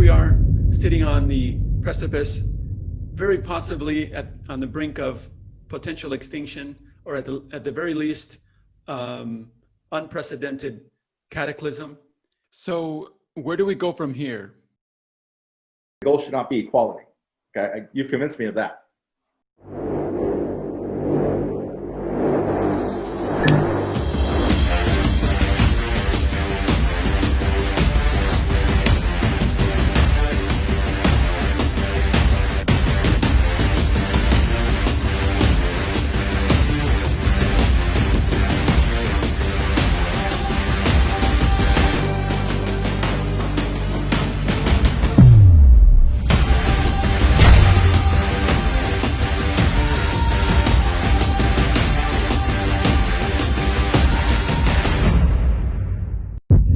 we are sitting on the precipice, very possibly on the brink of potential extinction, or at the very least, unprecedented cataclysm. So where do we go from here? The goal should not be equality. Okay, you've convinced me of that.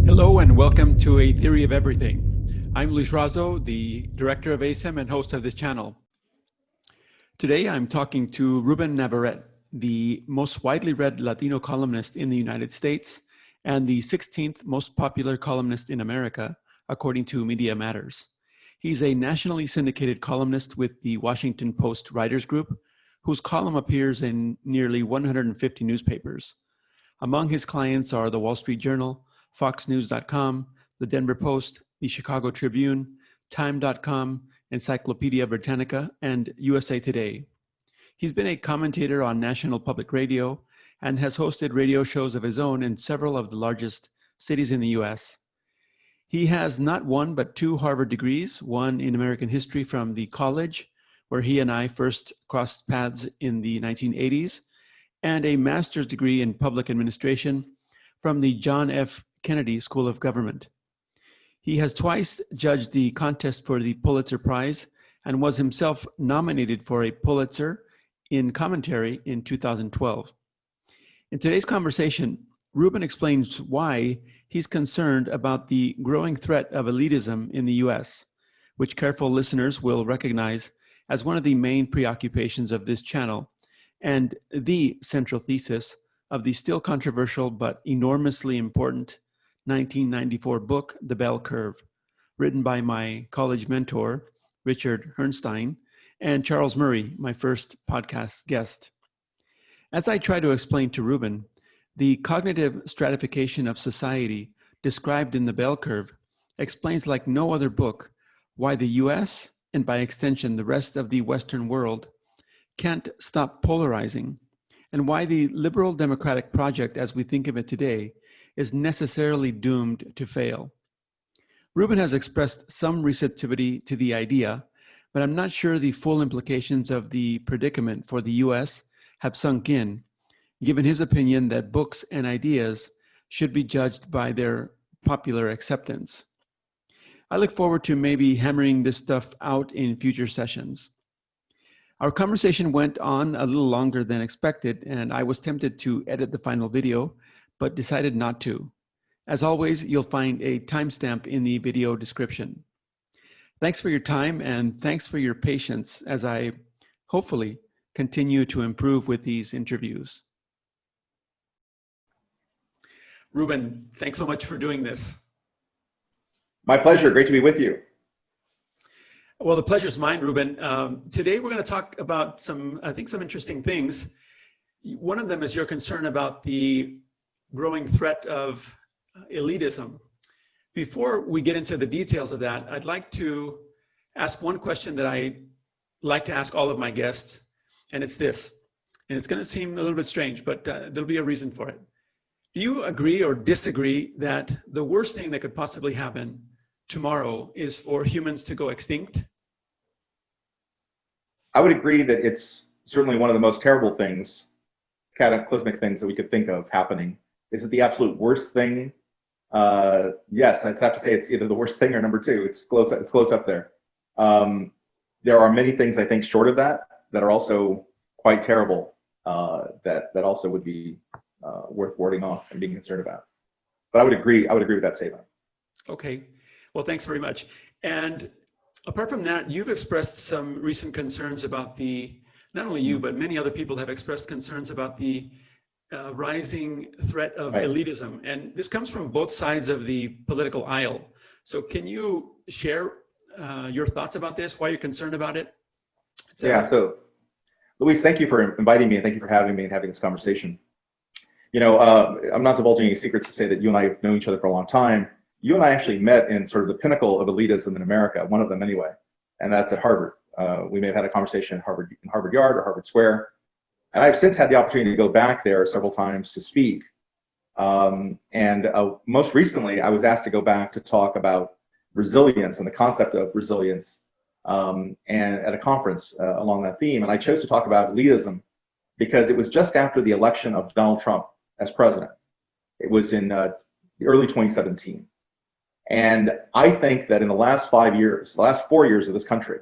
Hello and welcome to A Theory of Everything. I'm Luis Razo, the director of ASEM and host of this channel. Today I'm talking to Ruben Navarrette, the most widely read Latino columnist in the United States and the 16th most popular columnist in America, according to Media Matters. He's a nationally syndicated columnist with the Washington Post Writers Group, whose column appears in nearly 150 newspapers. Among his clients are the Wall Street Journal, FoxNews.com, the Denver Post, the Chicago Tribune, Time.com, Encyclopedia Britannica, and USA Today. He's been a commentator on National Public Radio and has hosted radio shows of his own in several of the largest cities in the US. He has not one but two Harvard degrees, one in American history from the college, where he and I first crossed paths in the 1980s, and a master's degree in public administration from the John F. Kennedy School of Government. He has twice judged the contest for the Pulitzer Prize and was himself nominated for a Pulitzer in commentary in 2012. In today's conversation, Ruben explains why he's concerned about the growing threat of elitism in the US, which careful listeners will recognize as one of the main preoccupations of this channel and the central thesis of the still controversial but enormously important 1994 book, The Bell Curve, written by my college mentor, Richard Herrnstein, and Charles Murray, my first podcast guest. As I try to explain to Ruben, the cognitive stratification of society described in The Bell Curve explains like no other book why the US, and by extension the rest of the Western world, can't stop polarizing, and why the liberal democratic project as we think of it today is necessarily doomed to fail. Ruben has expressed some receptivity to the idea, but I'm not sure the full implications of the predicament for the US have sunk in, given his opinion that books and ideas should be judged by their popular acceptance. I look forward to maybe hammering this stuff out in future sessions. Our conversation went on a little longer than expected, and I was tempted to edit the final video, but decided not to. As always, you'll find a timestamp in the video description. Thanks for your time, and thanks for your patience as I hopefully continue to improve with these interviews. Ruben, thanks so much for doing this. My pleasure. Great to be with you. Well, the pleasure's mine, Ruben. Today we're going to talk about some interesting things. One of them is your concern about the growing threat of elitism. Before we get into the details of that, I'd like to ask one question that I like to ask all of my guests, and it's this. And it's going to seem a little bit strange, but there'll be a reason for it. Do you agree or disagree that the worst thing that could possibly happen tomorrow is for humans to go extinct? I would agree that it's certainly one of the most terrible things, cataclysmic things that we could think of happening. Is it the absolute worst thing? Yes, I'd have to say it's either the worst thing or number two. It's close up there. There are many things I think short of that are also quite terrible, that also would be worth warding off and being concerned about. But I would agree with that statement. Okay. Well, thanks very much. And apart from that, you've expressed some recent concerns about not only you, but many other people have expressed concerns about the rising threat of elitism. And this comes from both sides of the political aisle. So can you share your thoughts about this, why you're concerned about it. Yeah, so Luis, thank you for inviting me, and thank you for having me and having this conversation. You know, I'm not divulging any secrets to say that you and I have known each other for a long time. You and I actually met in sort of the pinnacle of elitism in America, one of them anyway, and that's at Harvard. We may have had a conversation in Harvard Yard or Harvard Square, and I've since had the opportunity to go back there several times to speak. Most recently, I was asked to go back to talk about resilience and the concept of resilience, and at a conference along that theme. And I chose to talk about elitism because it was just after the election of Donald Trump as president. It was in early 2017. And I think that in the last 5 years, the last 4 years of this country,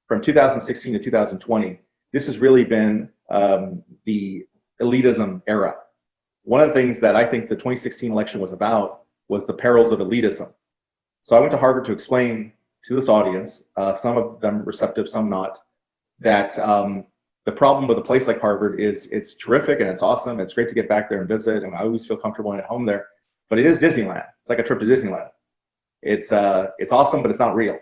from 2016 to 2020, this has really been the elitism era. One of the things that I think the 2016 election was about was the perils of elitism. So I went to Harvard to explain to this audience, some of them receptive, some not, that the problem with a place like Harvard is it's terrific and it's awesome. It's great to get back there and visit, and I always feel comfortable and at home there. But it is Disneyland. It's like a trip to Disneyland. It's awesome, but it's not real.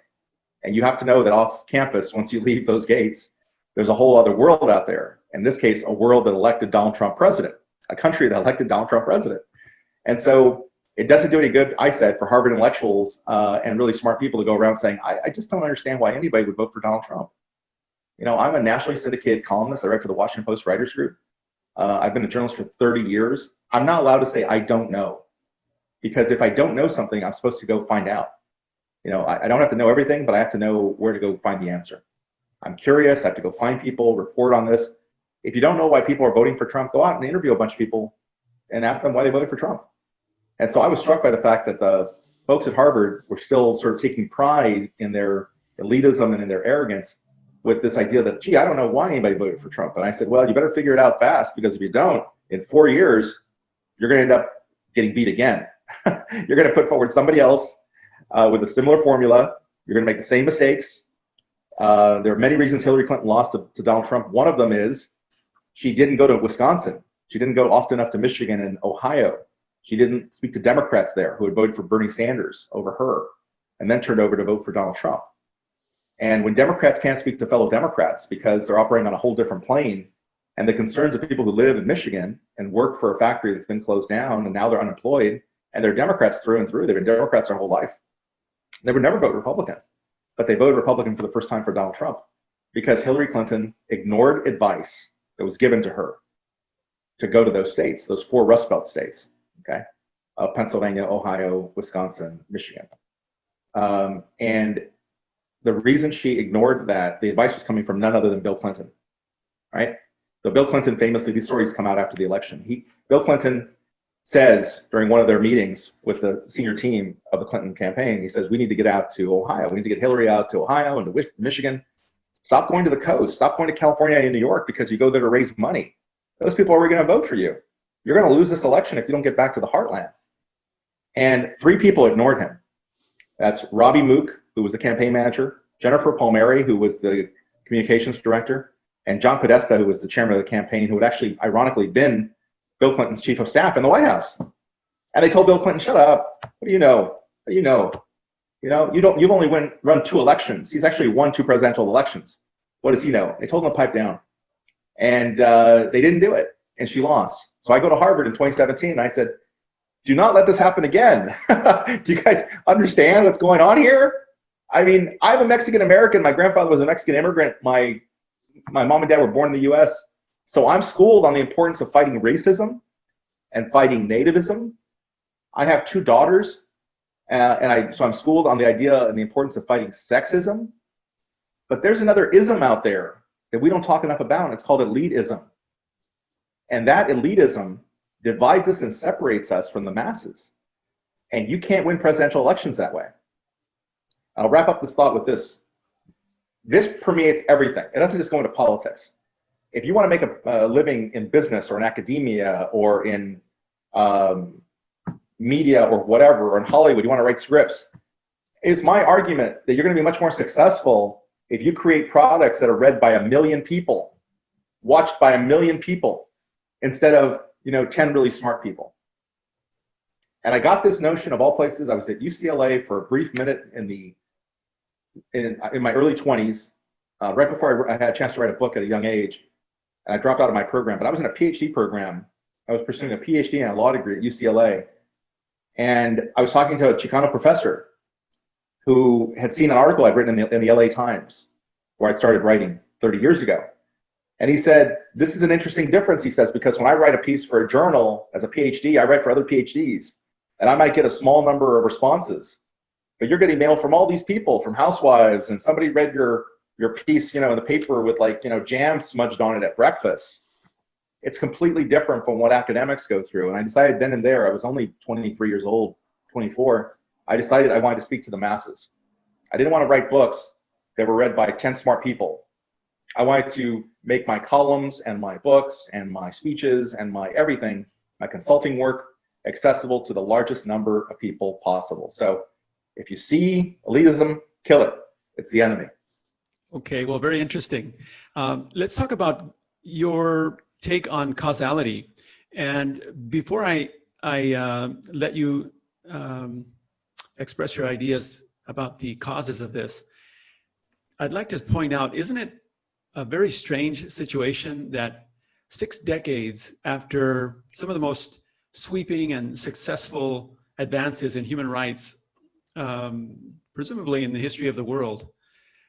And you have to know that off campus, once you leave those gates, there's a whole other world out there. In this case, a world that elected Donald Trump president, a country that elected Donald Trump president. And so it doesn't do any good, I said, for Harvard intellectuals and really smart people to go around saying, I just don't understand why anybody would vote for Donald Trump. You know, I'm a nationally syndicated columnist. I write for the Washington Post Writers Group. I've been a journalist for 30 years. I'm not allowed to say I don't know, because if I don't know something, I'm supposed to go find out. You know, I don't have to know everything, but I have to know where to go find the answer. I'm curious. I have to go find people, report on this. If you don't know why people are voting for Trump, go out and interview a bunch of people and ask them why they voted for Trump. And so I was struck by the fact that the folks at Harvard were still sort of taking pride in their elitism and in their arrogance with this idea that, gee, I don't know why anybody voted for Trump. And I said, well, you better figure it out fast, because if you don't, in 4 years, you're going to end up getting beat again. You're going to put forward somebody else with a similar formula. You're going to make the same mistakes. There are many reasons Hillary Clinton lost to Donald Trump. One of them is she didn't go to Wisconsin. She didn't go often enough to Michigan and Ohio. She didn't speak to Democrats there who had voted for Bernie Sanders over her and then turned over to vote for Donald Trump. And when Democrats can't speak to fellow Democrats because they're operating on a whole different plane, and the concerns of people who live in Michigan and work for a factory that's been closed down and now they're unemployed, and they're Democrats through and through, they've been Democrats their whole life. They would never vote Republican, but they voted Republican for the first time for Donald Trump because Hillary Clinton ignored advice that was given to her to go to those states, those 4 Rust Belt states, okay? Pennsylvania, Ohio, Wisconsin, Michigan. And the reason she ignored that, the advice was coming from none other than Bill Clinton, right? So Bill Clinton famously, these stories come out after the election. Bill Clinton says during one of their meetings with the senior team of the Clinton campaign, he says, we need to get out to Ohio. We need to get Hillary out to Ohio and to Michigan. Stop going to the coast. Stop going to California and New York because you go there to raise money. Those people are already going to vote for you. You're going to lose this election if you don't get back to the heartland. And 3 people ignored him. That's Robbie Mook, who was the campaign manager, Jennifer Palmieri, who was the communications director, and John Podesta, who was the chairman of the campaign, who had actually, ironically, been Bill Clinton's chief of staff in the White House. And they told Bill Clinton, shut up. What do you know? What do you know? You've only run 2 elections. He's actually won 2 presidential elections. What does he know? They told him to pipe down. And they didn't do it. And she lost. So I go to Harvard in 2017 and I said, do not let this happen again. Do you guys understand what's going on here? I mean, I'm a Mexican American. My grandfather was a Mexican immigrant. My mom and dad were born in the US. So I'm schooled on the importance of fighting racism and fighting nativism. I have 2 daughters, so I'm schooled on the idea and the importance of fighting sexism. But there's another ism out there that we don't talk enough about, and it's called elitism. And that elitism divides us and separates us from the masses. And you can't win presidential elections that way. I'll wrap up this thought with this. This permeates everything. It doesn't just go into politics. If you want to make a living in business or in academia or in media or whatever, or in Hollywood, you want to write scripts, it's my argument that you're going to be much more successful if you create products that are read by 1 million people, watched by 1 million people, instead of 10 really smart people. And I got this notion of all places. I was at UCLA for a brief minute in the in my early 20s, right before I had a chance to write a book at a young age, and I dropped out of my program. But I was in a PhD program. I was pursuing a PhD and a law degree at UCLA. And I was talking to a Chicano professor who had seen an article I'd written in the LA Times, where I started writing 30 years ago. And he said, this is an interesting difference, he says, because when I write a piece for a journal as a PhD, I write for other PhDs, and I might get a small number of responses. But you're getting mail from all these people, from housewives, and somebody read your piece, in the paper with jam smudged on it at breakfast. It's completely different from what academics go through. And I decided then and there, I was only 23 years old, 24, I decided I wanted to speak to the masses. I didn't want to write books that were read by 10 smart people. I wanted to make my columns and my books and my speeches and my everything, my consulting work, accessible to the largest number of people possible. So if you see elitism, kill it. It's the enemy. Okay, well, very interesting. Let's talk about your take on causality. And before I let you express your ideas about the causes of this, I'd like to point out, isn't it a very strange situation that 6 decades after some of the most sweeping and successful advances in human rights, presumably in the history of the world,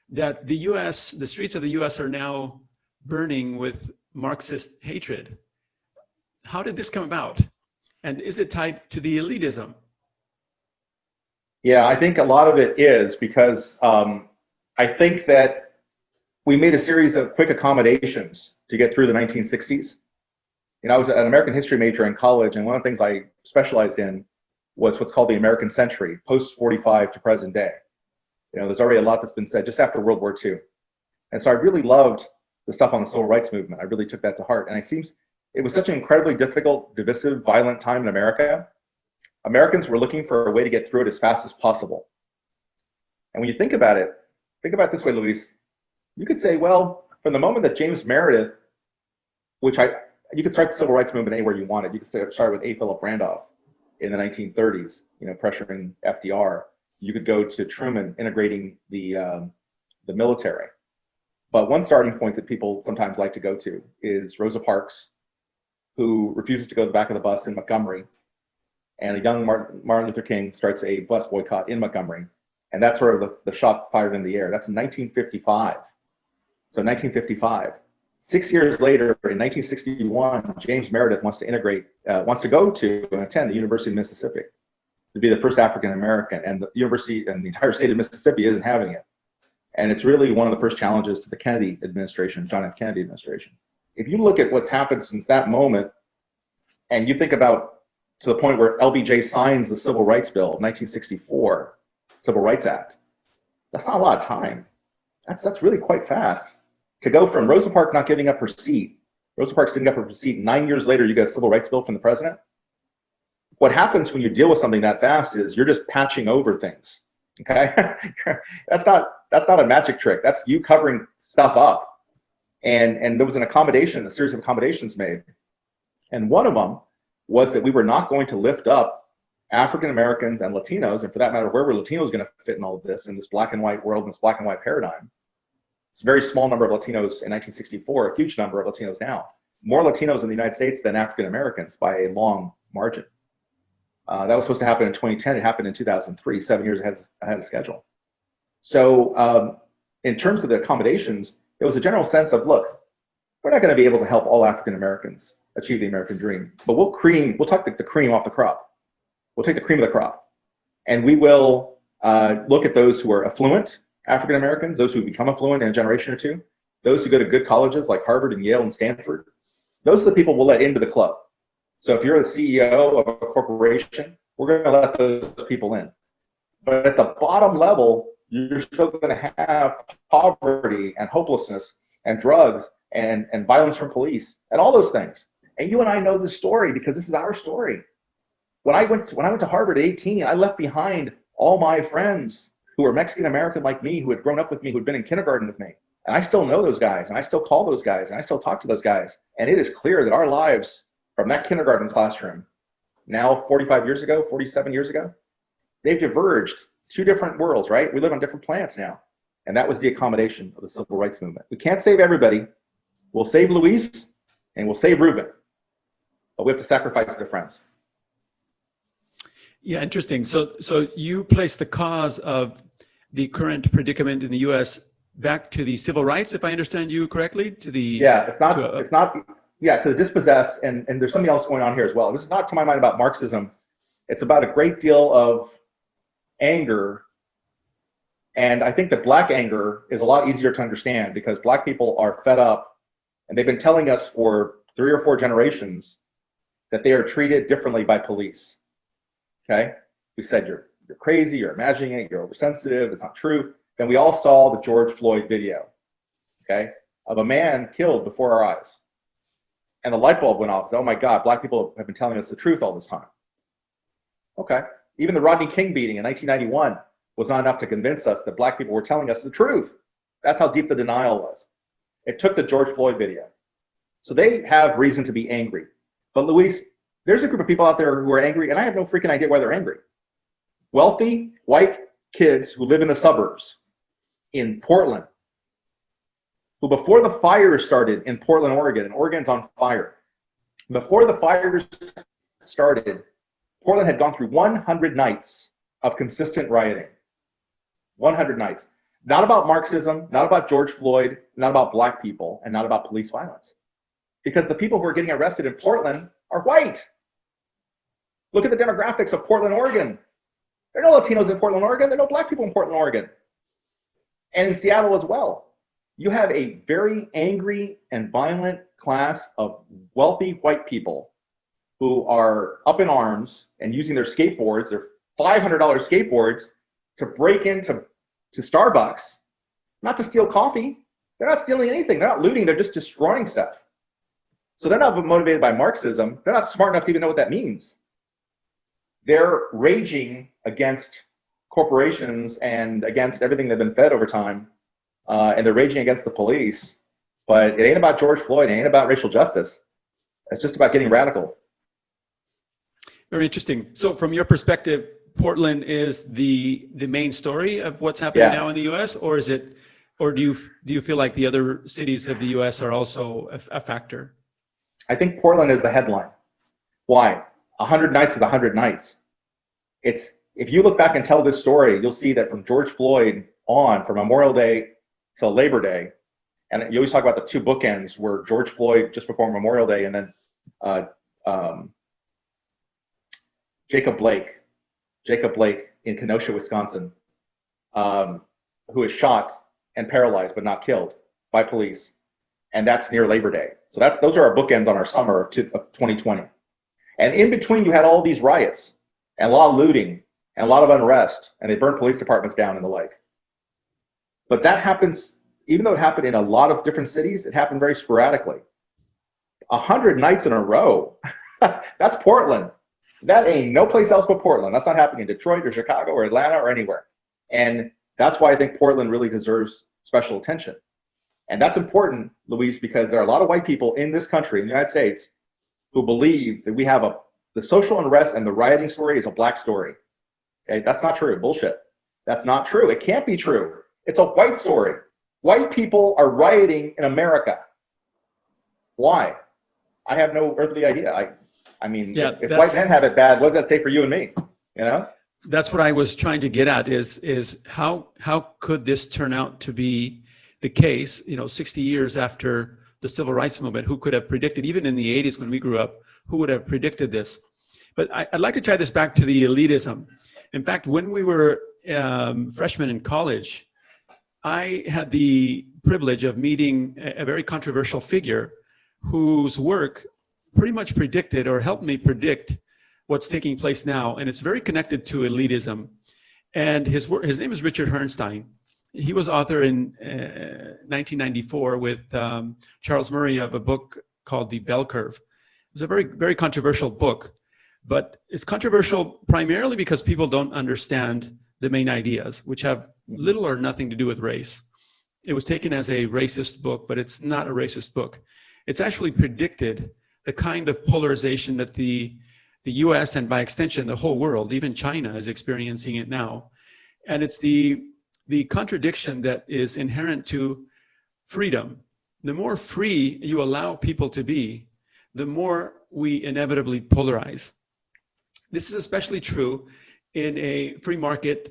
that the US, the streets of the US are now burning with Marxist hatred? How did this come about? And is it tied to the elitism? Yeah, I think a lot of it is because I think that we made a series of quick accommodations to get through the 1960s. I was an American history major in college, and one of the things I specialized in was what's called the American century, post-45 to present day. There's already a lot that's been said just after World War II. And so I really loved the stuff on the civil rights movement. I really took that to heart. And it was such an incredibly difficult, divisive, violent time in America. Americans were looking for a way to get through it as fast as possible. And when you think about it this way, Luis, you could say, well, from the moment that James Meredith, you could start the civil rights movement anywhere you wanted. You could start with A. Philip Randolph in the 1930s, pressuring FDR. You could go to Truman integrating the military. But one starting point that people sometimes like to go to is Rosa Parks, who refuses to go to the back of the bus in Montgomery. And a young Martin Luther King starts a bus boycott in Montgomery. And that's sort of the shot fired in the air. That's in 1955. So 1955. 6 years later, in 1961, James Meredith wants to go to and attend the University of Mississippi to be the first African American, and the university and the entire state of Mississippi isn't having it. And it's really one of the first challenges to the Kennedy administration, John F. Kennedy administration. If you look at what's happened since that moment, and you think about to the point where LBJ signs the Civil Rights Bill of 1964, Civil Rights Act, that's not a lot of time. That's really quite fast. To go from Rosa Parks not giving up her seat, Rosa Parks didn't give up her seat, 9 years later you get a Civil Rights Bill from the president. What happens when you deal with something that fast is you're just patching over things, okay? That's not a magic trick. That's you covering stuff up. And there was a series of accommodations made. And one of them was that we were not going to lift up African Americans and Latinos, and for that matter, where were Latinos going to fit in all of this, in this black and white world, in this black and white paradigm? It's a very small number of Latinos in 1964, a huge number of Latinos now. More Latinos in the United States than African Americans by a long margin. That was supposed to happen in 2010. It happened in 2003, 7 years ahead of schedule. So in terms of the accommodations, there was a general sense of, look, we're not going to be able to help all African Americans achieve the American dream, but we'll take the cream off the crop. We'll take the cream of the crop, and we will look at those who are affluent African Americans, those who become affluent in a generation or two, those who go to good colleges like Harvard and Yale and Stanford. Those are the people we'll let into the club. So if you're the CEO of a corporation, we're going to let those people in. But at the bottom level, you're still going to have poverty and hopelessness and drugs and violence from police and all those things. And you and I know this story because this is our story. When I went to Harvard at 18, I left behind all my friends who were Mexican American like me, who had grown up with me, who'd been in kindergarten with me. And I still know those guys, and I still call those guys, and I still talk to those guys. And it is clear that our lives from that kindergarten classroom, now 47 years ago, they've diverged. Two different worlds, right? We live on different planets now. And that was the accommodation of the civil rights movement. We can't save everybody. We'll save Luis and we'll save Ruben, but we have to sacrifice their friends. Yeah, interesting. So you place the cause of the current predicament in the U.S. back to the civil rights, if I understand you correctly, to the to the dispossessed, and there's something else going on here as well. This is not, to my mind, about Marxism. It's about a great deal of anger, and I think that black anger is a lot easier to understand because black people are fed up, and they've been telling us for 3 or 4 generations that they are treated differently by police. Okay, we said you're crazy, you're imagining it, you're oversensitive, it's not true. Then we all saw the George Floyd video, okay, of a man killed before our eyes. And the light bulb went off. Oh my God, black people have been telling us the truth all this time. Okay, even the Rodney King beating in 1991 was not enough to convince us that black people were telling us the truth. That's how deep the denial was. It took the George Floyd video. So they have reason to be angry. But Luis, there's a group of people out there who are angry, and I have no freaking idea why they're angry. Wealthy, white kids who live in the suburbs in Portland, who before the fire started in Portland, Oregon, and Oregon's on fire, before the fires started, Portland had gone through 100 nights of consistent rioting. 100 nights. Not about Marxism, not about George Floyd, not about black people, and not about police violence. Because the people who are getting arrested in Portland are white. Look at the demographics of Portland, Oregon. There are no Latinos in Portland, Oregon. There are no black people in Portland, Oregon. And in Seattle as well. You have a very angry and violent class of wealthy white people who are up in arms and using their skateboards, their $500 skateboards, to break into Starbucks, not to steal coffee. They're not stealing anything. They're not looting. They're just destroying stuff. So they're not motivated by Marxism. They're not smart enough to even know what that means. They're raging against corporations and against everything they've been fed over time. And they're raging against the police. But it ain't about George Floyd. It ain't about racial justice. It's just about getting radical. Very interesting. So from your perspective, Portland is the main story of what's happening now in the U.S., or is it, or do you feel like the other cities of the U.S. are also a factor? I think Portland is the headline. Why? 100 nights is 100 nights. If you look back and tell this story, you'll see that from George Floyd on, from Memorial Day till Labor Day, and you always talk about the 2 bookends where George Floyd just before Memorial Day, and then Jacob Blake in Kenosha, Wisconsin, who is shot and paralyzed but not killed by police, and that's near Labor Day. So those are our bookends on our summer of 2020. And in between, you had all these riots and a lot of looting and a lot of unrest, and they burned police departments down and the like. But that happens, even though it happened in a lot of different cities, it happened very sporadically. 100 nights in a row, that's Portland. That ain't no place else but Portland. That's not happening in Detroit or Chicago or Atlanta or anywhere. And that's why I think Portland really deserves special attention. And that's important, Luis, because there are a lot of white people in this country, in the United States, who believe that we have the social unrest and the rioting story is a black story. Okay, that's not true. Bullshit. That's not true. It can't be true. It's a white story. White people are rioting in America. Why? I have no earthly idea. I mean, if white men have it bad, what does that say for you and me? You know? That's what I was trying to get at is how could this turn out to be the case, 60 years after the civil rights movement? Who could have predicted, even in the 80s when we grew up, who would have predicted this? But I'd like to tie this back to the elitism. In fact, when we were freshmen in college, I had the privilege of meeting a very controversial figure whose work pretty much predicted or helped me predict what's taking place now. And it's very connected to elitism. And his name is Richard Herrnstein. He was author in 1994 with Charles Murray of a book called The Bell Curve. It was a very, very controversial book, but it's controversial primarily because people don't understand the main ideas, which have little or nothing to do with race. It was taken as a racist book, but it's not a racist book. It's actually predicted the kind of polarization that the US and by extension the whole world, even China, is experiencing it now. And it's the the contradiction that is inherent to freedom. The more free you allow people to be, the more we inevitably polarize. This is especially true in a free market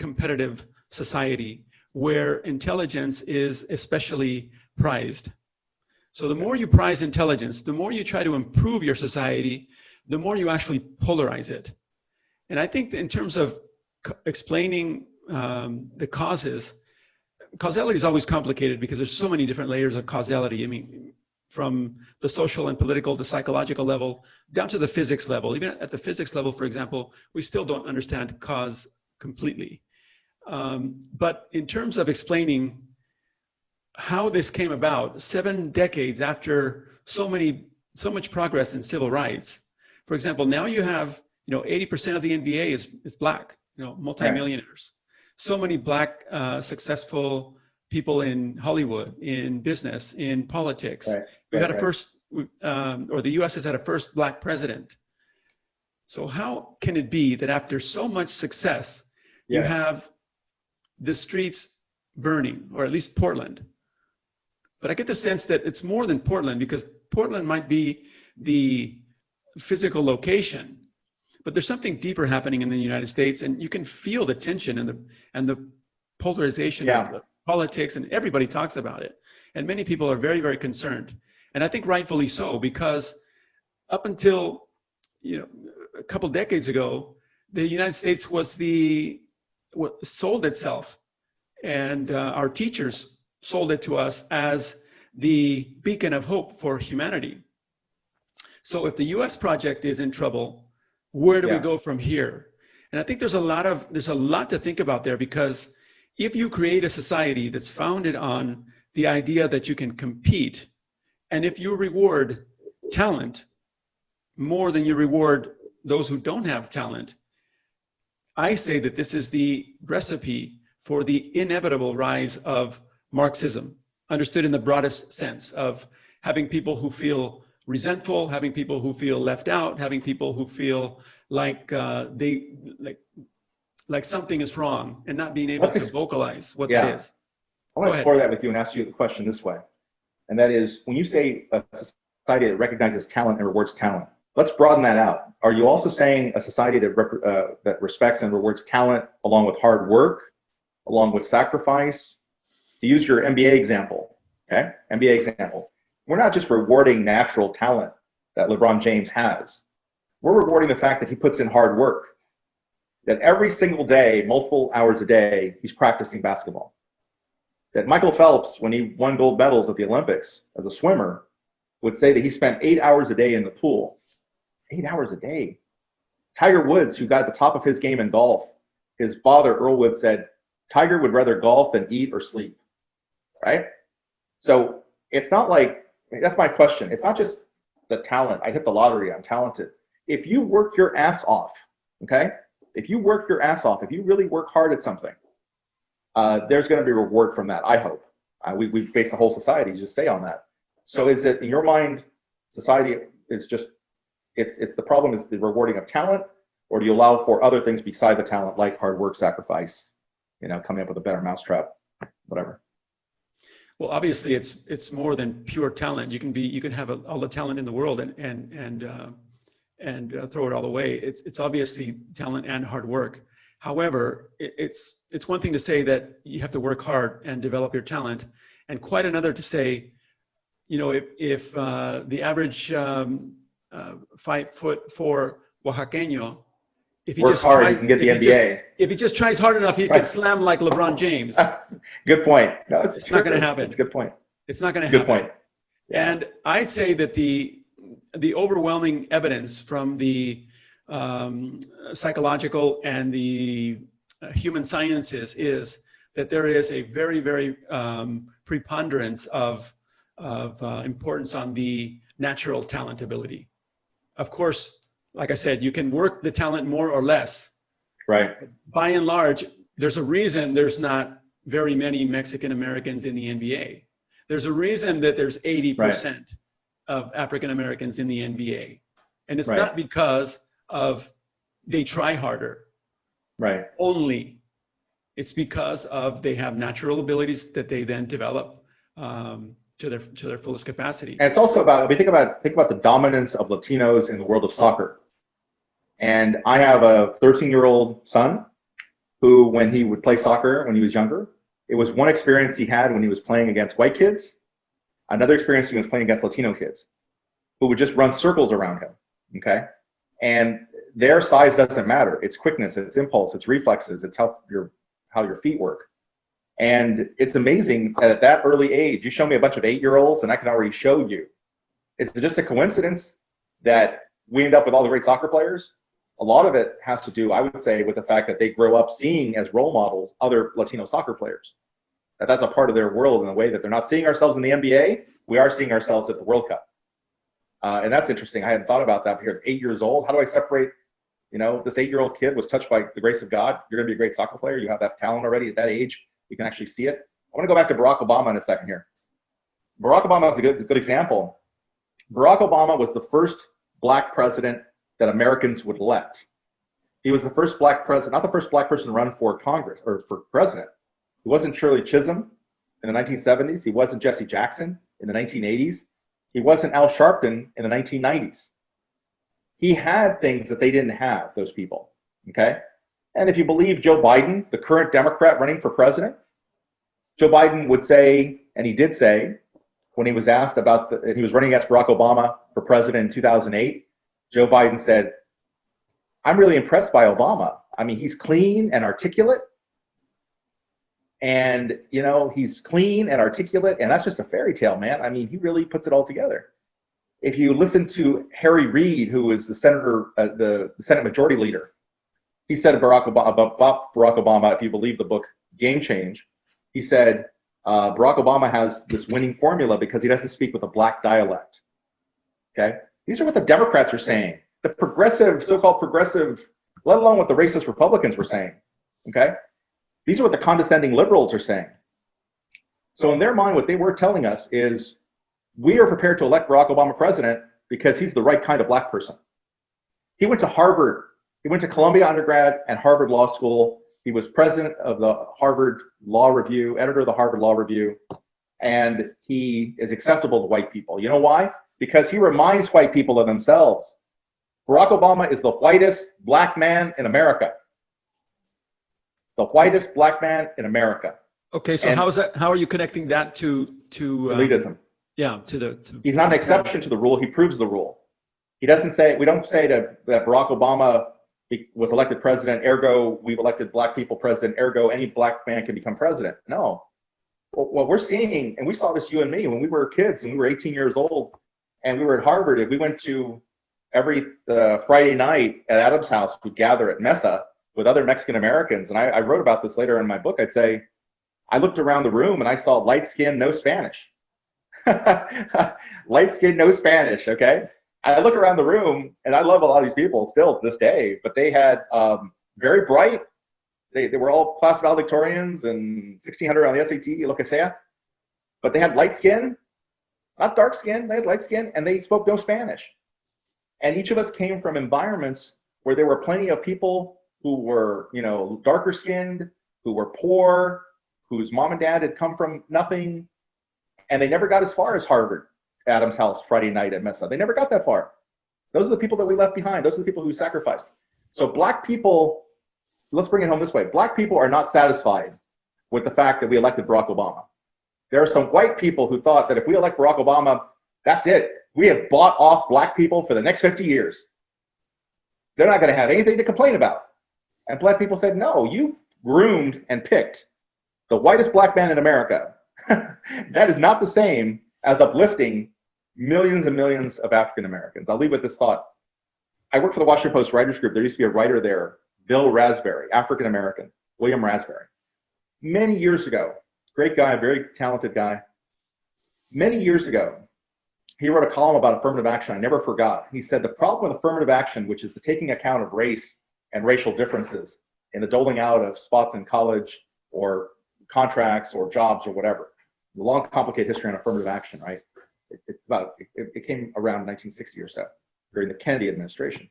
competitive society where intelligence is especially prized. So the more you prize intelligence, the more you try to improve your society, the more you actually polarize it. And I think that in terms of explaining the causes, causality is always complicated because there's so many different layers of causality. I mean, from the social and political to psychological level, down to the physics level. Even at the physics level, for example, we still don't understand cause completely. But in terms of explaining how this came about 7 decades after so much progress in civil rights, for example, now you have 80% of the NBA is black, multimillionaires. So many black successful people in Hollywood, in business, in politics. We've had a first, or the U.S. has had a first black president. So how can it be that after so much success, you have the streets burning, or at least Portland? But I get the sense that it's more than Portland, because Portland might be the physical location, but there's something deeper happening in the United States, and you can feel the tension and the polarization of the politics, and everybody talks about it. And many people are very, very concerned. And I think rightfully so, because up until a couple decades ago, the United States was what sold itself, and our teachers sold it to us as the beacon of hope for humanity. So if the US project is in trouble, where do we go from here? And I think there's a lot to think about there, because if you create a society that's founded on the idea that you can compete, and if you reward talent more than you reward those who don't have talent, I say that this is the recipe for the inevitable rise of Marxism, understood in the broadest sense of having people who feel resentful, having people who feel left out, having people who feel like like something is wrong, and not being able to vocalize what that is. I want to explore that with you and ask you the question this way. And that is, when you say a society that recognizes talent and rewards talent, let's broaden that out. Are you also saying a society that respects and rewards talent along with hard work, along with sacrifice? To use your MBA example, MBA example, we're not just rewarding natural talent that Lebron James has. We're rewarding the fact that he puts in hard work, that every single day, multiple hours a day, he's practicing basketball. That Michael Phelps, when he won gold medals at the Olympics as a swimmer, would say that he spent 8 hours a day in the pool. 8 hours a day. Tiger Woods, who got at the top of his game in golf, his father, Earl Woods, said, Tiger would rather golf than eat or sleep, right? So it's not like, that's my question. It's not just the talent. I hit the lottery, I'm talented. If you work your ass off, if you work your ass off, if you really work hard at something, there's going to be a reward from that, I hope. We base the whole society just say on that. So is it, in your mind, society is just, it's the problem is the rewarding of talent, or do you allow for other things beside the talent, like hard work, sacrifice, coming up with a better mousetrap, whatever? Well, obviously, it's more than pure talent. You can have all the talent in the world and throw it all away. It's obviously talent and hard work. However, it's one thing to say that you have to work hard and develop your talent, and quite another to say, if the average 5'4" Oaxaqueño, if he works just hard, tries, he can get the NBA. If he just tries hard enough, he can slam like LeBron James. Good point. No, it's not going to happen. It's a good point. It's not going to happen. Good point. Yeah. And I'd say that the overwhelming evidence from the psychological and the human sciences is that there is a very, very preponderance of importance on the natural talent ability. Of course, like I said, you can work the talent more or less. Right. By and large, there's a reason there's not very many Mexican Americans in the NBA. There's a reason that there's 80% of African Americans in the NBA. And it's not because of they try harder. Right. Only. It's because of they have natural abilities that they then develop to their fullest capacity. And it's also about, I mean, think about the dominance of Latinos in the world of soccer. And I have a 13-year-old son who, when he would play soccer when he was younger, it was one experience he had when he was playing against white kids, another experience when he was playing against Latino kids who would just run circles around him, okay? And their size doesn't matter. It's quickness, it's impulse, it's reflexes, it's how your feet work. And it's amazing that at that early age, you show me a bunch of 8-year-olds and I can already show you. Is it just a coincidence that we end up with all the great soccer players? A lot of it has to do, I would say, with the fact that they grow up seeing as role models other Latino soccer players. That's a part of their world in a way that they're not seeing ourselves in the NBA. We are seeing ourselves at the World Cup. And that's interesting. I hadn't thought about that here. 8 years old. How do I separate, this 8-year-old kid was touched by the grace of God. You're going to be a great soccer player. You have that talent already at that age. You can actually see it. I want to go back to Barack Obama in a second here. Barack Obama is a good example. Barack Obama was the first black president that Americans would elect. He was the first black president, not the first black person to run for Congress or for president. He wasn't Shirley Chisholm in the 1970s. He wasn't Jesse Jackson in the 1980s. He wasn't Al Sharpton in the 1990s. He had things that they didn't have, those people, okay? And if you believe Joe Biden, the current Democrat running for president, Joe Biden would say, and he did say, when he was asked about, he was running against Barack Obama for president in 2008, Joe Biden said, I'm really impressed by Obama. I mean, he's clean and articulate. And, he's clean and articulate. And that's just a fairy tale, man. I mean, he really puts it all together. If you listen to Harry Reid, who is the senator, the Senate Majority Leader, he said about Barack Obama, if you believe the book Game Change, he said, Barack Obama has this winning formula because he doesn't speak with a black dialect. Okay? These are what the Democrats are saying. The progressive, so-called progressive, let alone what the racist Republicans were saying. Okay? These are what the condescending liberals are saying. So in their mind, what they were telling us is, we are prepared to elect Barack Obama president because he's the right kind of black person. He went to Harvard. He went to Columbia undergrad and Harvard Law School. He was president of the Harvard Law Review, editor of the Harvard Law Review, and he is acceptable to white people. You know why? Because he reminds white people of themselves. Barack Obama is the whitest black man in America. The whitest black man in America. Okay, so how are you connecting that to elitism? Yeah, he's not an exception to the rule. He proves the rule. He doesn't say, we don't say that Barack Obama was elected president, ergo we've elected black people president, ergo any black man can become president. No. What we're seeing, and we saw this, you and me, when we were kids and we were 18 years old and we were at Harvard, and we went to every Friday night at Adam's house, we'd gather at Mesa with other Mexican Americans. And I wrote about this later in my book. I'd say, I looked around the room and I saw light skin, no Spanish. Light skin, no Spanish, okay? I look around the room, and I love a lot of these people still to this day, but they had very bright, they were all class valedictorians and 1600 on the SAT, lo que sea, but they had light skin, not dark skin, they had light skin, and they spoke no Spanish. And each of us came from environments where there were plenty of people who were, darker skinned, who were poor, whose mom and dad had come from nothing, and they never got as far as Harvard, Adam's house, Friday night at Mesa. They never got that far. Those are the people that we left behind. Those are the people who sacrificed. So black people, let's bring it home this way. Black people are not satisfied with the fact that we elected Barack Obama. There are some white people who thought that if we elect Barack Obama, that's it. We have bought off black people for the next 50 years. They're not going to have anything to complain about. And black people said, no, you groomed and picked the whitest black man in America. That is not the same as uplifting millions and millions of African Americans. I'll leave with this thought. I work for the Washington Post Writers Group. There used to be a writer there, Bill Raspberry, African American, William Raspberry. Many years ago, great guy, very talented guy. Many years ago, he wrote a column about affirmative action I never forgot. He said the problem with affirmative action, which is the taking account of race and racial differences in the doling out of spots in college or contracts or jobs or whatever. The long, complicated history on affirmative action, right? It came around 1960 or so during the Kennedy administration.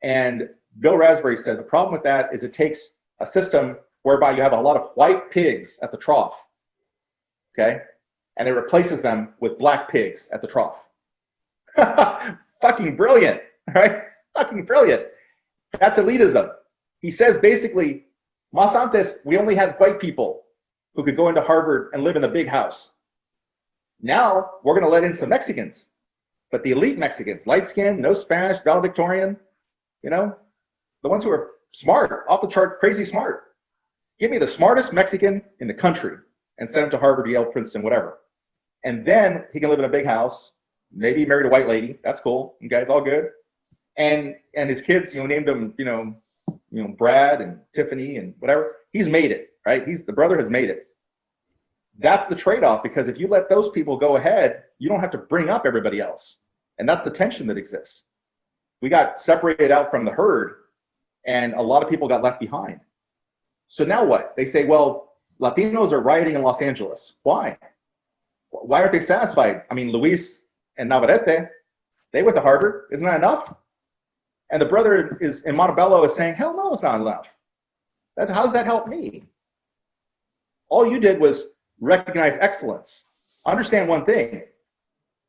And Bill Raspberry said the problem with that is it takes a system whereby you have a lot of white pigs at the trough, okay? And it replaces them with black pigs at the trough. Fucking brilliant, right? Fucking brilliant. That's elitism. He says basically, mas antes, we only had white people who could go into Harvard and live in the big house. Now we're going to let in some Mexicans, but the elite Mexicans, light skinned, no Spanish, valedictorian, you know, the ones who are smart, off the chart, crazy smart. Give me the smartest Mexican in the country and send him to Harvard, Yale, Princeton, whatever. And then he can live in a big house, maybe married a white lady. That's cool. You guys all good. And his kids, named him, Brad and Tiffany and whatever. He's made it, right? The brother has made it. That's the trade-off, because if you let those people go ahead, you don't have to bring up everybody else. And that's the tension that exists. We got separated out from the herd, and a lot of people got left behind. So now what? They say, well, Latinos are rioting in Los Angeles. Why? Why aren't they satisfied? I mean, Luis and Navarrette, they went to Harvard. Isn't that enough? And the brother is in Montebello is saying, hell no, it's not enough. How does that help me? All you did was recognize excellence. Understand one thing.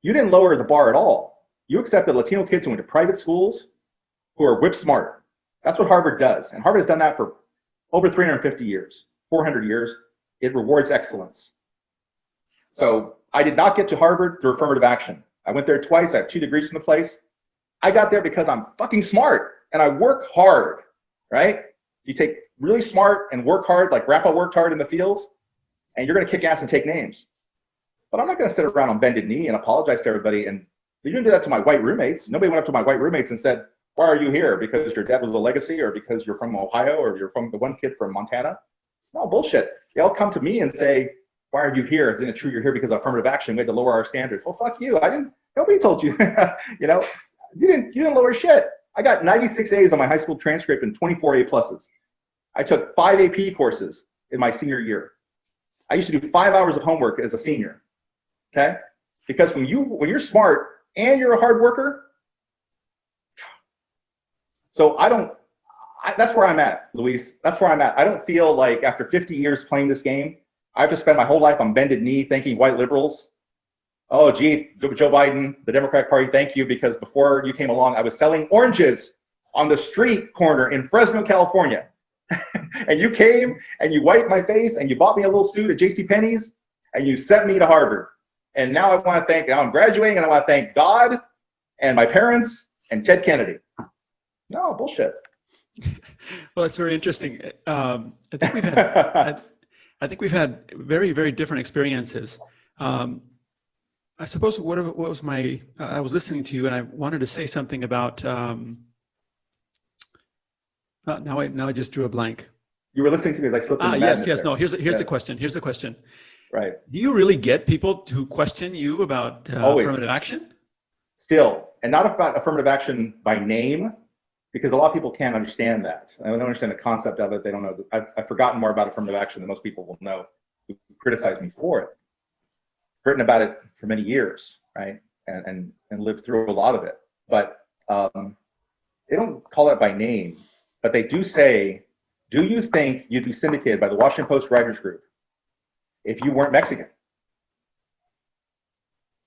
You didn't lower the bar at all. You accepted Latino kids who went to private schools who are whip smart. That's what Harvard does. And Harvard has done that for over 350 years, 400 years. It rewards excellence. So I did not get to Harvard through affirmative action. I went there twice. I have 2 degrees from the place. I got there because I'm fucking smart and I work hard, right? You take really smart and work hard, like Grandpa worked hard in the fields, and you're going to kick ass and take names. But I'm not going to sit around on bended knee and apologize to everybody. And you didn't do that to my white roommates. Nobody went up to my white roommates and said, why are you here? Because your dad was a legacy, or because you're from Ohio, or you're from the one kid from Montana? No, bullshit. They all come to me and say, why are you here? Isn't it true you're here because of affirmative action? We had to lower our standards. Well, fuck you. Nobody told you. You didn't lower shit. I got 96 A's on my high school transcript and 24 A pluses. I took 5 AP courses in my senior year. I used to do 5 hours of homework as a senior. Okay? Because when you're smart and you're a hard worker, so that's where I'm at, Luis. That's where I'm at. I don't feel like after 50 years playing this game, I have to spend my whole life on bended knee thanking white liberals. Oh, gee, Joe Biden, the Democratic Party, thank you, because before you came along, I was selling oranges on the street corner in Fresno, California. And you came and you wiped my face and you bought me a little suit at JCPenney's and you sent me to Harvard. And now now I'm graduating and I want to thank God and my parents and Ted Kennedy. No, bullshit. Well, that's very interesting. I think we've had very, very different experiences. I suppose what was I was listening to you and I wanted to say something about, now I just drew a blank. You were listening to me as I slipped into madness yes. there. No, here's the question. Here's the question. Right. Do you really get people to question you about affirmative action? Still, and not about affirmative action by name, because a lot of people can't understand that. I don't understand the concept of it. They don't know. I've forgotten more about affirmative action than most people will know who criticize me for it. I've written about it for many years, right? And lived through a lot of it. But they don't call it by name, but they do say, do you think you'd be syndicated by the Washington Post Writers Group if you weren't Mexican?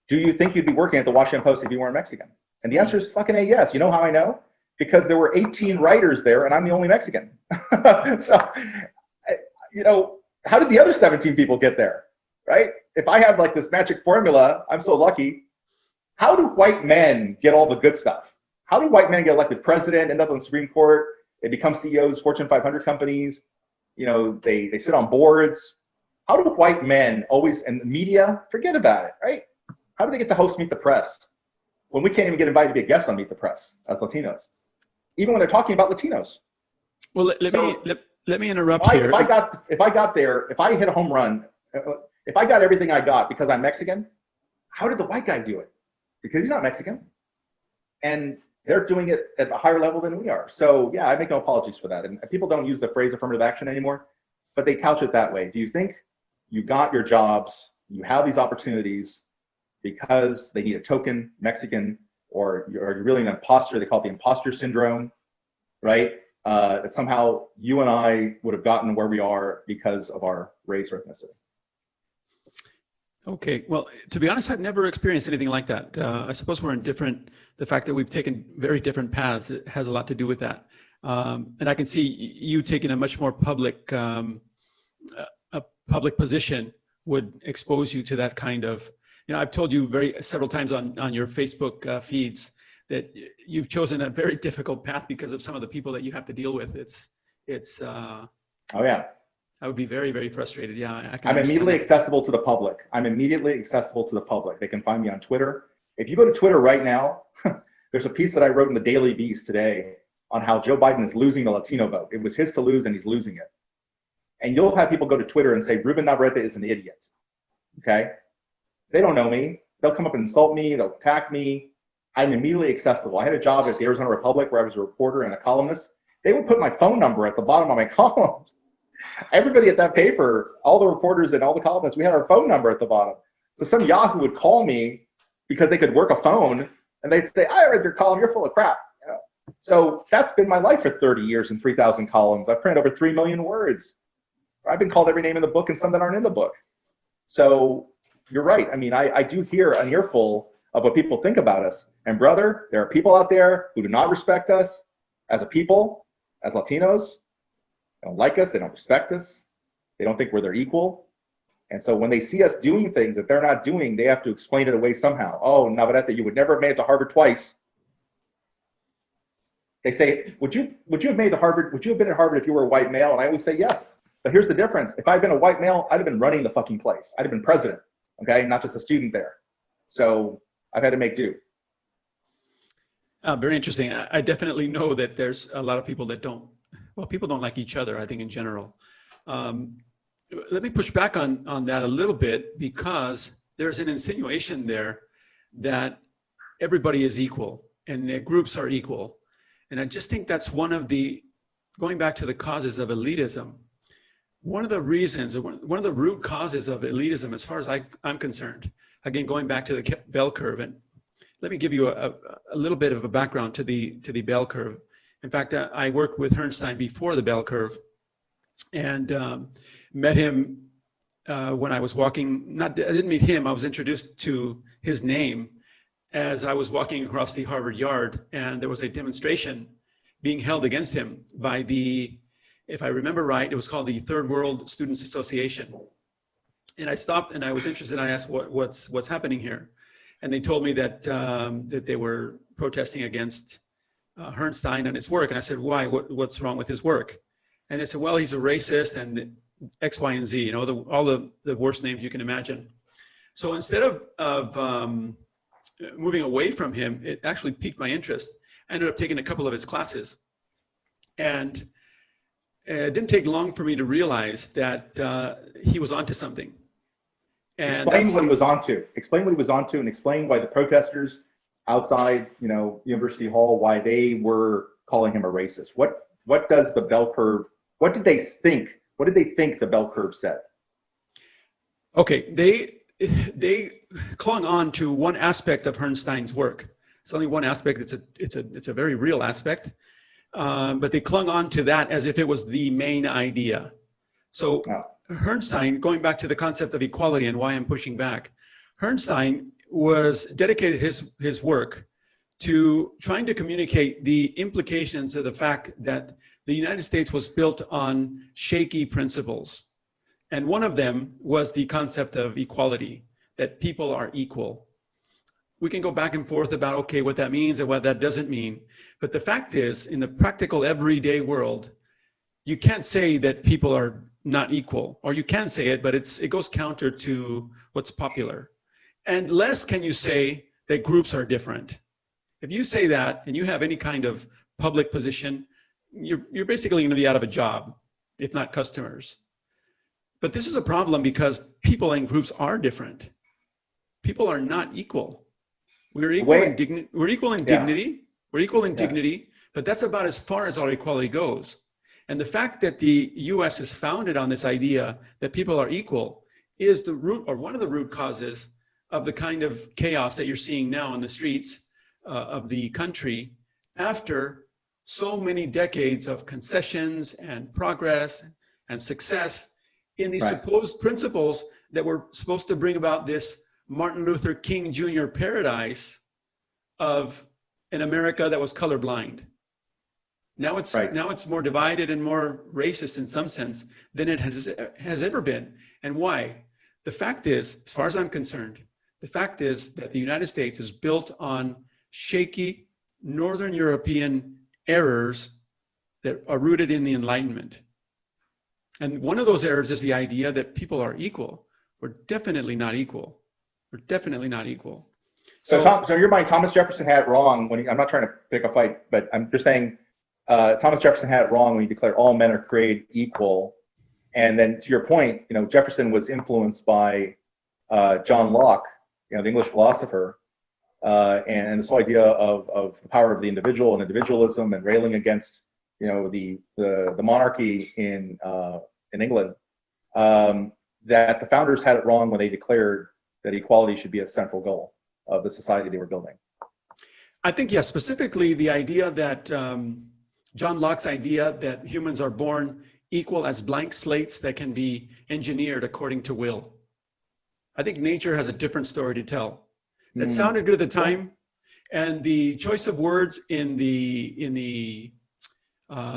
Do you think you'd be working at the Washington Post if you weren't Mexican? And the answer is fucking a yes. You know how I know? Because there were 18 writers there and I'm the only Mexican. So, how did the other 17 people get there, right? If I have like this magic formula, I'm so lucky. How do white men get all the good stuff? How do white men get elected president, end up on the Supreme Court? They become CEOs, Fortune 500 companies. They sit on boards. How do white men always, and the media, forget about it, right? How do they get to host Meet the Press when we can't even get invited to be a guest on Meet the Press as Latinos, even when they're talking about Latinos? Well, let me interrupt here. If I got there, if I hit a home run, if I got everything I got because I'm Mexican, how did the white guy do it? Because he's not Mexican. And they're doing it at a higher level than we are. So yeah, I make no apologies for that. And people don't use the phrase affirmative action anymore, but they couch it that way. Do you think you got your jobs, you have these opportunities because they need a token Mexican, or you're really an imposter? They call it the imposter syndrome, right? that somehow you and I would have gotten where we are because of our race or ethnicity. Okay, well, to be honest, I've never experienced anything like that. I suppose we're in the fact that we've taken very different paths, it has a lot to do with that. And I can see you taking a much more public, a public position would expose you to that kind of, I've told you several times on your Facebook feeds that you've chosen a very difficult path because of some of the people that you have to deal with. Oh yeah. I would be very, very frustrated. Yeah, I'm immediately accessible to the public. They can find me on Twitter. If you go to Twitter right now, there's a piece that I wrote in the Daily Beast today on how Joe Biden is losing the Latino vote. It was his to lose and he's losing it. And you'll have people go to Twitter and say, Ruben Navarrette is an idiot. Okay? They don't know me. They'll come up and insult me. They'll attack me. I'm immediately accessible. I had a job at the Arizona Republic where I was a reporter and a columnist. They would put my phone number at the bottom of my columns. Everybody at that paper, all the reporters and all the columnists, we had our phone number at the bottom. So some Yahoo would call me because they could work a phone and they'd say, I read your column, you're full of crap. So that's been my life for 30 years and 3,000 columns. I've printed over 3 million words. I've been called every name in the book and some that aren't in the book. So you're right. I mean, I do hear an earful of what people think about us. And brother, there are people out there who do not respect us as a people, as Latinos. They don't like us, they don't respect us, they don't think we're their equal. And so when they see us doing things that they're not doing, they have to explain it away somehow. Oh, Navarrette, you would never have made it to Harvard twice. They say, would you have made it to Harvard? Would you have been at Harvard if you were a white male? And I always say yes. But here's the difference. If I'd been a white male, I'd have been running the fucking place. I'd have been president, okay? Not just a student there. So I've had to make do. Very interesting. I definitely know that there's a lot of people that people don't like each other, I think, in general. Let me push back on that a little bit, because there's an insinuation there that everybody is equal and the groups are equal. And I just think that's one of the, going back to the causes of elitism, one of the reasons, or one of the root causes of elitism, as far as I'm concerned, again, going back to the bell curve, and let me give you a little bit of a background to the bell curve. In fact, I worked with Herrnstein before the bell curve, and met him when I was walking. I didn't meet him. I was introduced to his name as I was walking across the Harvard yard, and there was a demonstration being held against him by if I remember right, it was called the Third World Students Association. And I stopped and I was interested. I asked what's happening here, and they told me that that they were protesting against Herrnstein and his work. And I said, why? What's wrong with his work? And they said, well, he's a racist and X, Y, and Z, all the worst names you can imagine. So instead of moving away from him, it actually piqued my interest. I ended up taking a couple of his classes. And it didn't take long for me to realize that he was onto something. And explain what he was onto. Explain what he was onto, and explain why the protesters outside, University Hall, why they were calling him a racist. What does the bell curve? What did they think? What did they think the bell curve said? Okay, they clung on to one aspect of Herrnstein's work. It's only one aspect. It's a very real aspect, but they clung on to that as if it was the main idea. So Herrnstein, going back to the concept of equality and why I'm pushing back, Herrnstein was dedicated his work to trying to communicate the implications of the fact that the United States was built on shaky principles. And one of them was the concept of equality, that people are equal. We can go back and forth about, okay, what that means and what that doesn't mean. But the fact is, in the practical everyday world, you can't say that people are not equal, or you can say it, but it goes counter to what's popular. And less can you say that groups are different. If you say that and you have any kind of public position, you're basically going to be out of a job, if not customers. But this is a problem because people and groups are different. People are not equal. We're equal in dignity. We're equal in dignity. We're equal in dignity, but that's about as far as our equality goes. And the fact that the U.S. is founded on this idea that people are equal is the root, or one of the root causes, of the kind of chaos that you're seeing now in the streets of the country after so many decades of concessions and progress and success in these supposed principles that were supposed to bring about this Martin Luther King Jr. paradise of an America that was colorblind. Now it's more divided and more racist in some sense than it has ever been. And why? The fact is, as far as I'm concerned, the fact is that the United States is built on shaky Northern European errors that are rooted in the Enlightenment. And one of those errors is the idea that people are equal. We're definitely not equal. We're definitely not equal. So in your mind, Thomas Jefferson had it wrong when I'm not trying to pick a fight, but I'm just saying Thomas Jefferson had it wrong when he declared all men are created equal. And then to your point, Jefferson was influenced by John Locke, the English philosopher, and this whole idea of the power of the individual and individualism and railing against, the monarchy in England, that the founders had it wrong when they declared that equality should be a central goal of the society they were building. I think, yes, specifically the idea that John Locke's idea that humans are born equal as blank slates that can be engineered according to will. I think nature has a different story to tell. That sounded good at the time, and the choice of words in the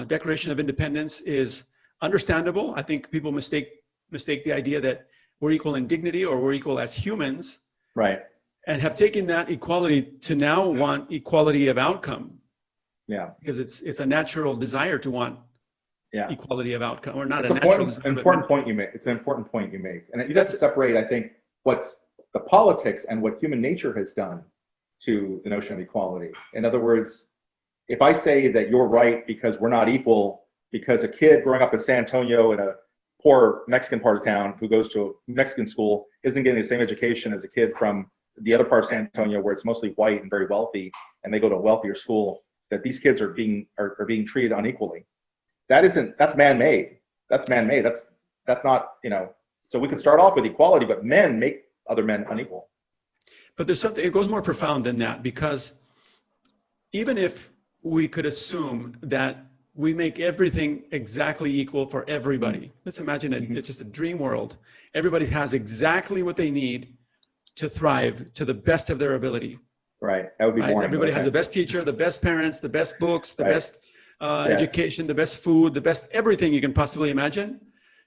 Declaration of Independence is understandable. I think people mistake the idea that we're equal in dignity or we're equal as humans, right? And have taken that equality to now want equality of outcome. Yeah, because it's a natural desire to want equality of outcome, or not it's a natural important point you make. It's an important point you make, and you have to separate, I think, what's the politics and what human nature has done to the notion of equality. In other words, if I say that you're right because we're not equal, because a kid growing up in San Antonio in a poor Mexican part of town who goes to a Mexican school isn't getting the same education as a kid from the other part of San Antonio where it's mostly white and very wealthy, and they go to a wealthier school, that these kids are being treated unequally. That's man-made. That's man-made. That's not, so we can start off with equality, but men make other men unequal. But there's something, it goes more profound than that, because even if we could assume that we make everything exactly equal for everybody, let's imagine it's just a dream world. Everybody has exactly what they need to thrive to the best of their ability. Right, that would be boring. Everybody has the best teacher, the best parents, the best books, the best education, the best food, the best everything you can possibly imagine.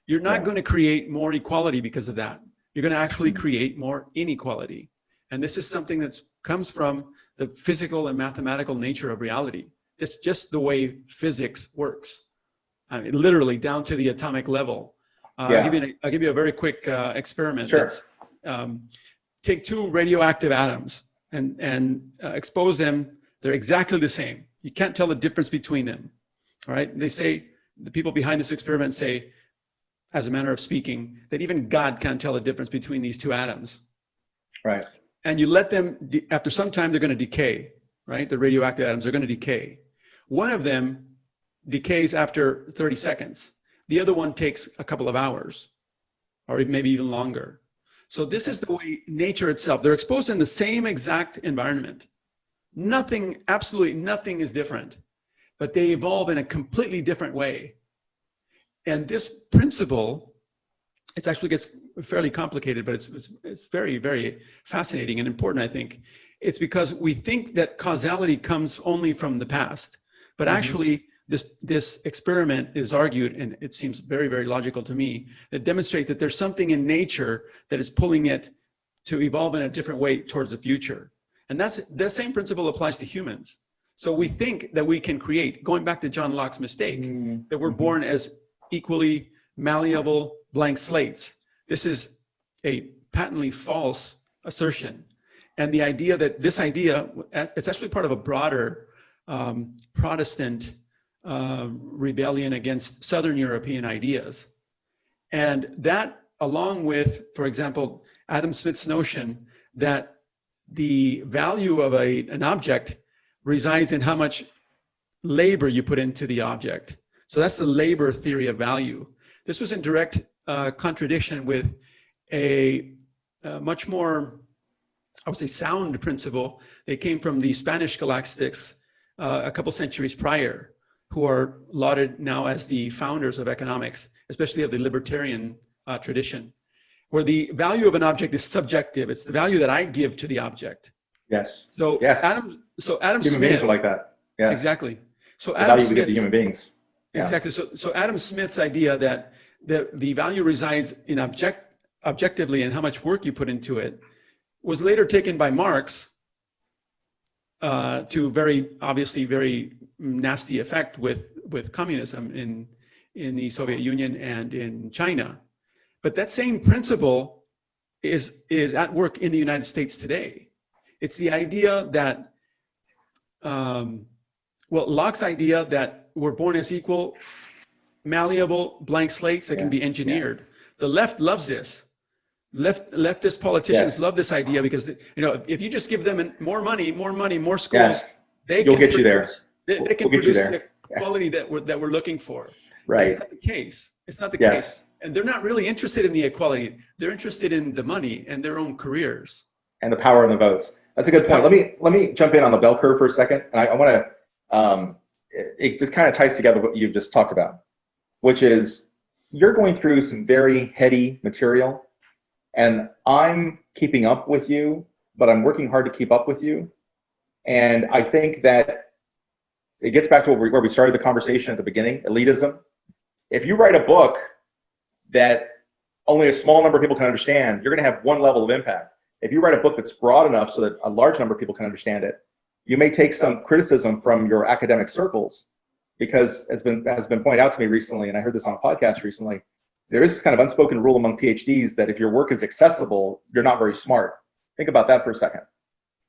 You're not going to create more equality because of that. You're going to actually create more inequality. And this is something that comes from the physical and mathematical nature of reality. Just the way physics works. I mean, literally down to the atomic level. I'll give you a very quick experiment. Sure. Take two radioactive atoms and expose them. They're exactly the same. You can't tell the difference between them. All right. They say, the people behind this experiment say, as a manner of speaking, that even God can't tell the difference between these two atoms. Right. And you let them, after some time, they're going to decay, right? The radioactive atoms are going to decay. One of them decays after 30 seconds. The other one takes a couple of hours, or maybe even longer. So this is the way nature itself, they're exposed in the same exact environment. Nothing, absolutely nothing is different, but they evolve in a completely different way. And this principle, it actually gets fairly complicated, but it's very, very fascinating and important, I think. It's because we think that causality comes only from the past, but actually this experiment is argued, and it seems very, very logical to me, that demonstrate that there's something in nature that is pulling it to evolve in a different way towards the future. And that's the same principle applies to humans. So we think that we can create, going back to John Locke's mistake, that we're born as equally malleable blank slates. This is a patently false assertion. And the idea that this idea, it's actually part of a broader Protestant rebellion against Southern European ideas. And that, along with, for example, Adam Smith's notion that the value of an object resides in how much labor you put into the object. So that's the labor theory of value. This was in direct contradiction with a much more, I would say, sound principle that came from the Spanish scholastics a couple centuries prior, who are lauded now as the founders of economics, especially of the libertarian tradition, where the value of an object is subjective. It's the value that I give to the object. Yes. So Yes. Adam Human beings Smith, are like that. Yes. exactly. So The Adam value we give to Smith's, human beings. Yeah. exactly. So Adam Smith's idea that the value resides in objectively and how much work you put into it was later taken by Marx to very nasty effect with communism in the Soviet Union and in China. But that same principle is at work in the United States today. It's the idea that, Locke's idea that we're born as equal, malleable, blank slates that can be engineered. The left loves this. Leftist politicians love this idea because, if you just give them more money, more schools, you'll get you there. They can produce the quality that we're looking for. Right. It's not the case. It's not the case. And they're not really interested in the equality. They're interested in the money and their own careers. And the power and the votes. That's a good point. Let me jump in on the bell curve for a second. And I want to, it kind of ties together what you've just talked about, which is you're going through some very heady material. And I'm keeping up with you, but I'm working hard to keep up with you. And I think that it gets back to where we started the conversation at the beginning, elitism. If you write a book that only a small number of people can understand, you're going to have one level of impact. If you write a book that's broad enough so that a large number of people can understand it, you may take some criticism from your academic circles, because as has been pointed out to me recently, and I heard this on a podcast recently, there is this kind of unspoken rule among PhDs that if your work is accessible, you're not very smart. Think about that for a second.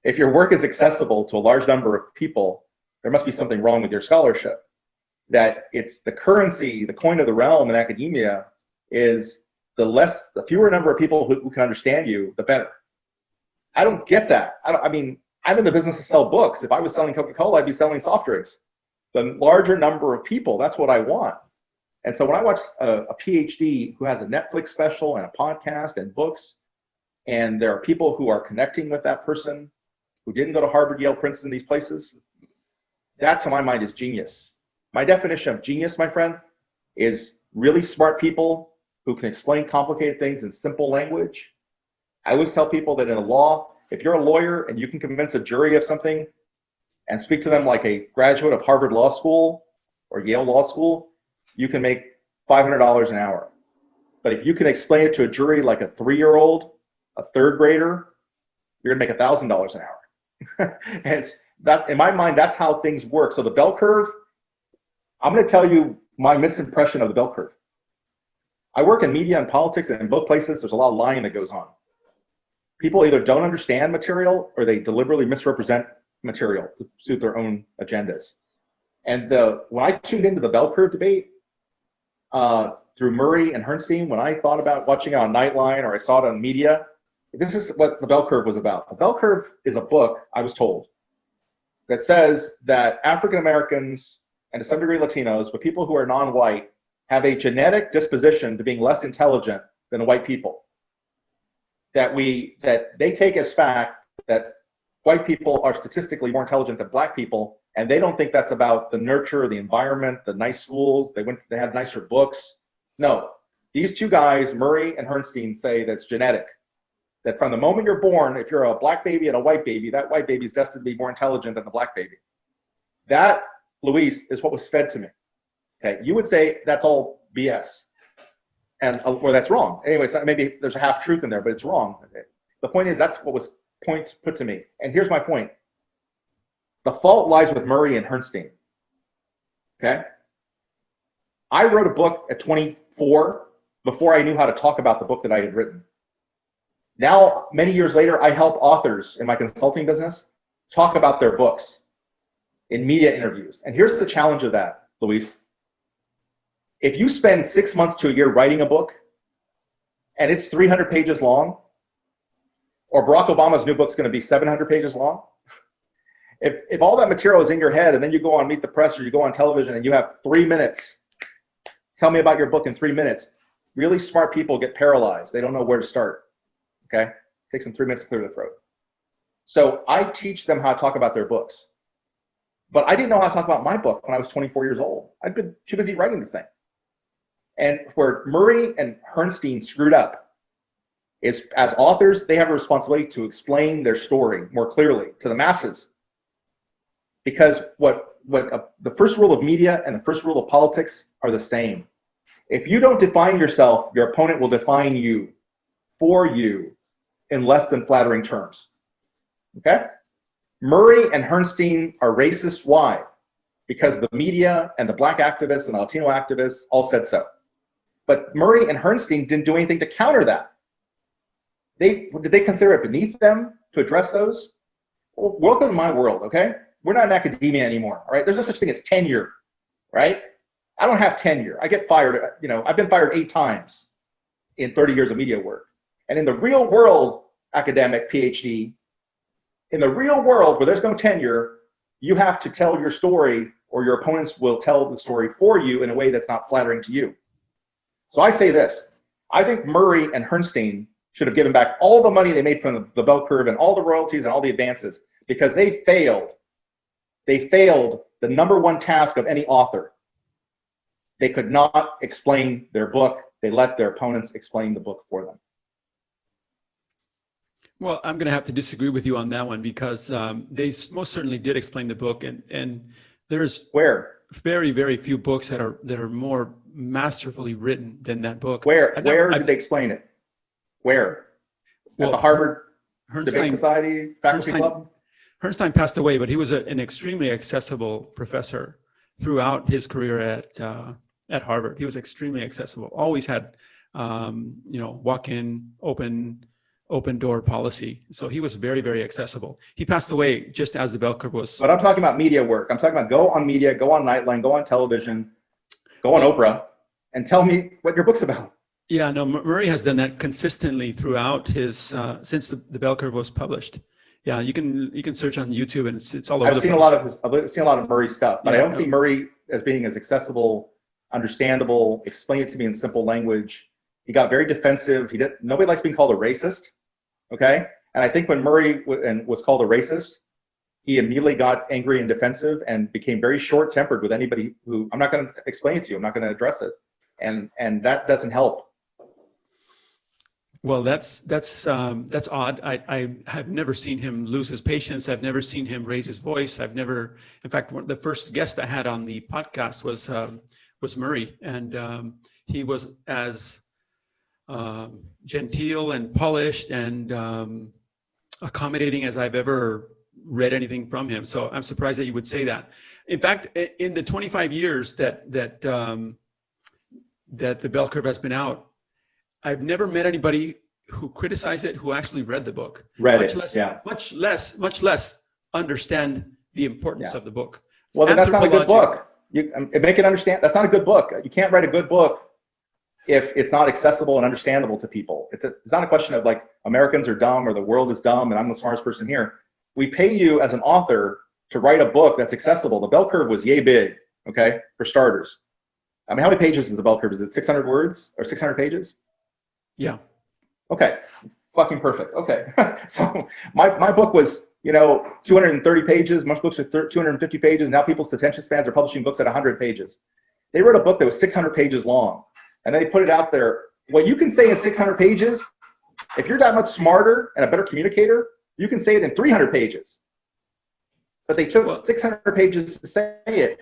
If your work is accessible to a large number of people, there must be something wrong with your scholarship. That it's the currency, the coin of the realm in academia is the fewer number of people who can understand you, the better. I don't get that. I'm in the business to sell books. If I was selling Coca-Cola, I'd be selling soft drinks. The larger number of people, that's what I want. And so when I watch a PhD who has a Netflix special and a podcast and books, and there are people who are connecting with that person who didn't go to Harvard, Yale, Princeton, these places, that to my mind is genius. My definition of genius, my friend, is really smart people who can explain complicated things in simple language. I always tell people that in the law, if you're a lawyer and you can convince a jury of something and speak to them like a graduate of Harvard Law School or Yale Law School, you can make $500 an hour. But if you can explain it to a jury like a 3-year-old, a 3rd grader, you're gonna make $1,000 an hour. And it's that, in my mind, that's how things work. So the bell curve, I'm gonna tell you my misimpression of the bell curve. I work in media and politics, and in both places, there's a lot of lying that goes on. People either don't understand material or they deliberately misrepresent material to suit their own agendas. And when I tuned into the bell curve debate through Murray and Herrnstein, when I thought about watching it on Nightline or I saw it on media, this is what the bell curve was about. The bell curve is a book, I was told, that says that African Americans and to some degree Latinos, but people who are non-white, have a genetic disposition to being less intelligent than white people. That they take as fact that white people are statistically more intelligent than black people, and they don't think that's about the nurture, the environment, the nice schools, they had nicer books. No, these two guys, Murray and Herrnstein, say that's genetic. That from the moment you're born, if you're a black baby and a white baby, that white baby is destined to be more intelligent than the black baby. That, Luis, is what was fed to me. Okay, you would say that's all BS, or that's wrong. Anyway, maybe there's a half truth in there, but it's wrong. The point is that's what was put to me. And here's my point. The fault lies with Murray and Herrnstein. Okay? I wrote a book at 24 before I knew how to talk about the book that I had written. Now, many years later, I help authors in my consulting business talk about their books in media interviews. And here's the challenge of that, Luis. If you spend 6 months to a year writing a book and it's 300 pages long, or Barack Obama's new book's going to be 700 pages long, if all that material is in your head and then you go on Meet the Press or you go on television and you have 3 minutes, tell me about your book in 3 minutes, really smart people get paralyzed. They don't know where to start. Okay? It takes them 3 minutes to clear the throat. So I teach them how to talk about their books. But I didn't know how to talk about my book when I was 24 years old. I'd been too busy writing the thing. And where Murray and Herrnstein screwed up is, as authors, they have a responsibility to explain their story more clearly to the masses. Because the first rule of media and the first rule of politics are the same. If you don't define yourself, your opponent will define you for you in less than flattering terms. Okay? Murray and Herrnstein are racist. Why? Because the media and the black activists and the Latino activists all said so. But Murray and Herrnstein didn't do anything to counter that. Did they consider it beneath them to address those? Well, welcome to my world, okay? We're not in academia anymore, all right? There's no such thing as tenure, right? I don't have tenure. I get fired, I've been fired 8 times in 30 years of media work. And in the real world, academic PhD, in the real world where there's no tenure, you have to tell your story or your opponents will tell the story for you in a way that's not flattering to you. So I say this, I think Murray and Herrnstein should have given back all the money they made from the bell curve and all the royalties and all the advances because they failed. They failed the number one task of any author. They could not explain their book. They let their opponents explain the book for them. Well, I'm going to have to disagree with you on that one because they most certainly did explain the book, and there's very, very few books that are more masterfully written than that book. Where did they explain it? Where? At the Harvard Debate Society Faculty Club? Herrnstein passed away, but he was an extremely accessible professor throughout his career at Harvard. He was extremely accessible. Always had, walk-in, open door policy. So he was very, very accessible. He passed away just as the bell curve was. But I'm talking about media work. I'm talking about go on media, go on Nightline, go on television, go on Oprah, and tell me what your book's about. Yeah, no, Murray has done that consistently throughout his since the bell curve was published. Yeah, you can search on YouTube and it's all over the place. I've seen a lot of Murray's stuff, but I don't see Murray as being as accessible, understandable, explain it to me in simple language. He got very defensive. Nobody likes being called a racist, okay? And I think when Murray was called a racist, he immediately got angry and defensive and became very short-tempered with anybody who, I'm not going to explain it to you, I'm not going to address it. And that doesn't help. Well, that's odd. I have never seen him lose his patience. I've never seen him raise his voice. In fact, the first guest I had on the podcast was Murray, and he was as genteel and polished and accommodating as I've ever read anything from him. So I'm surprised that you would say that. In fact, in the 25 years that the bell curve has been out, I've never met anybody who criticized it who actually read the book. Much less understand the importance of the book. Well, then that's not a good book. Make it understand. That's not a good book. You can't write a good book if it's not accessible and understandable to people. It's not a question of like Americans are dumb or the world is dumb and I'm the smartest person here. We pay you as an author to write a book that's accessible. The bell curve was yay big, okay, for starters. I mean, how many pages is the bell curve? Is it 600 words or 600 pages? Yeah. Okay. Fucking perfect. Okay. So my book was, 230 pages. Most books are 250 pages. Now people's attention spans are publishing books at 100 pages. They wrote a book that was 600 pages long, and they put it out there. What you can say in 600 pages, if you're that much smarter and a better communicator, you can say it in 300 pages. But they took 600 pages to say it.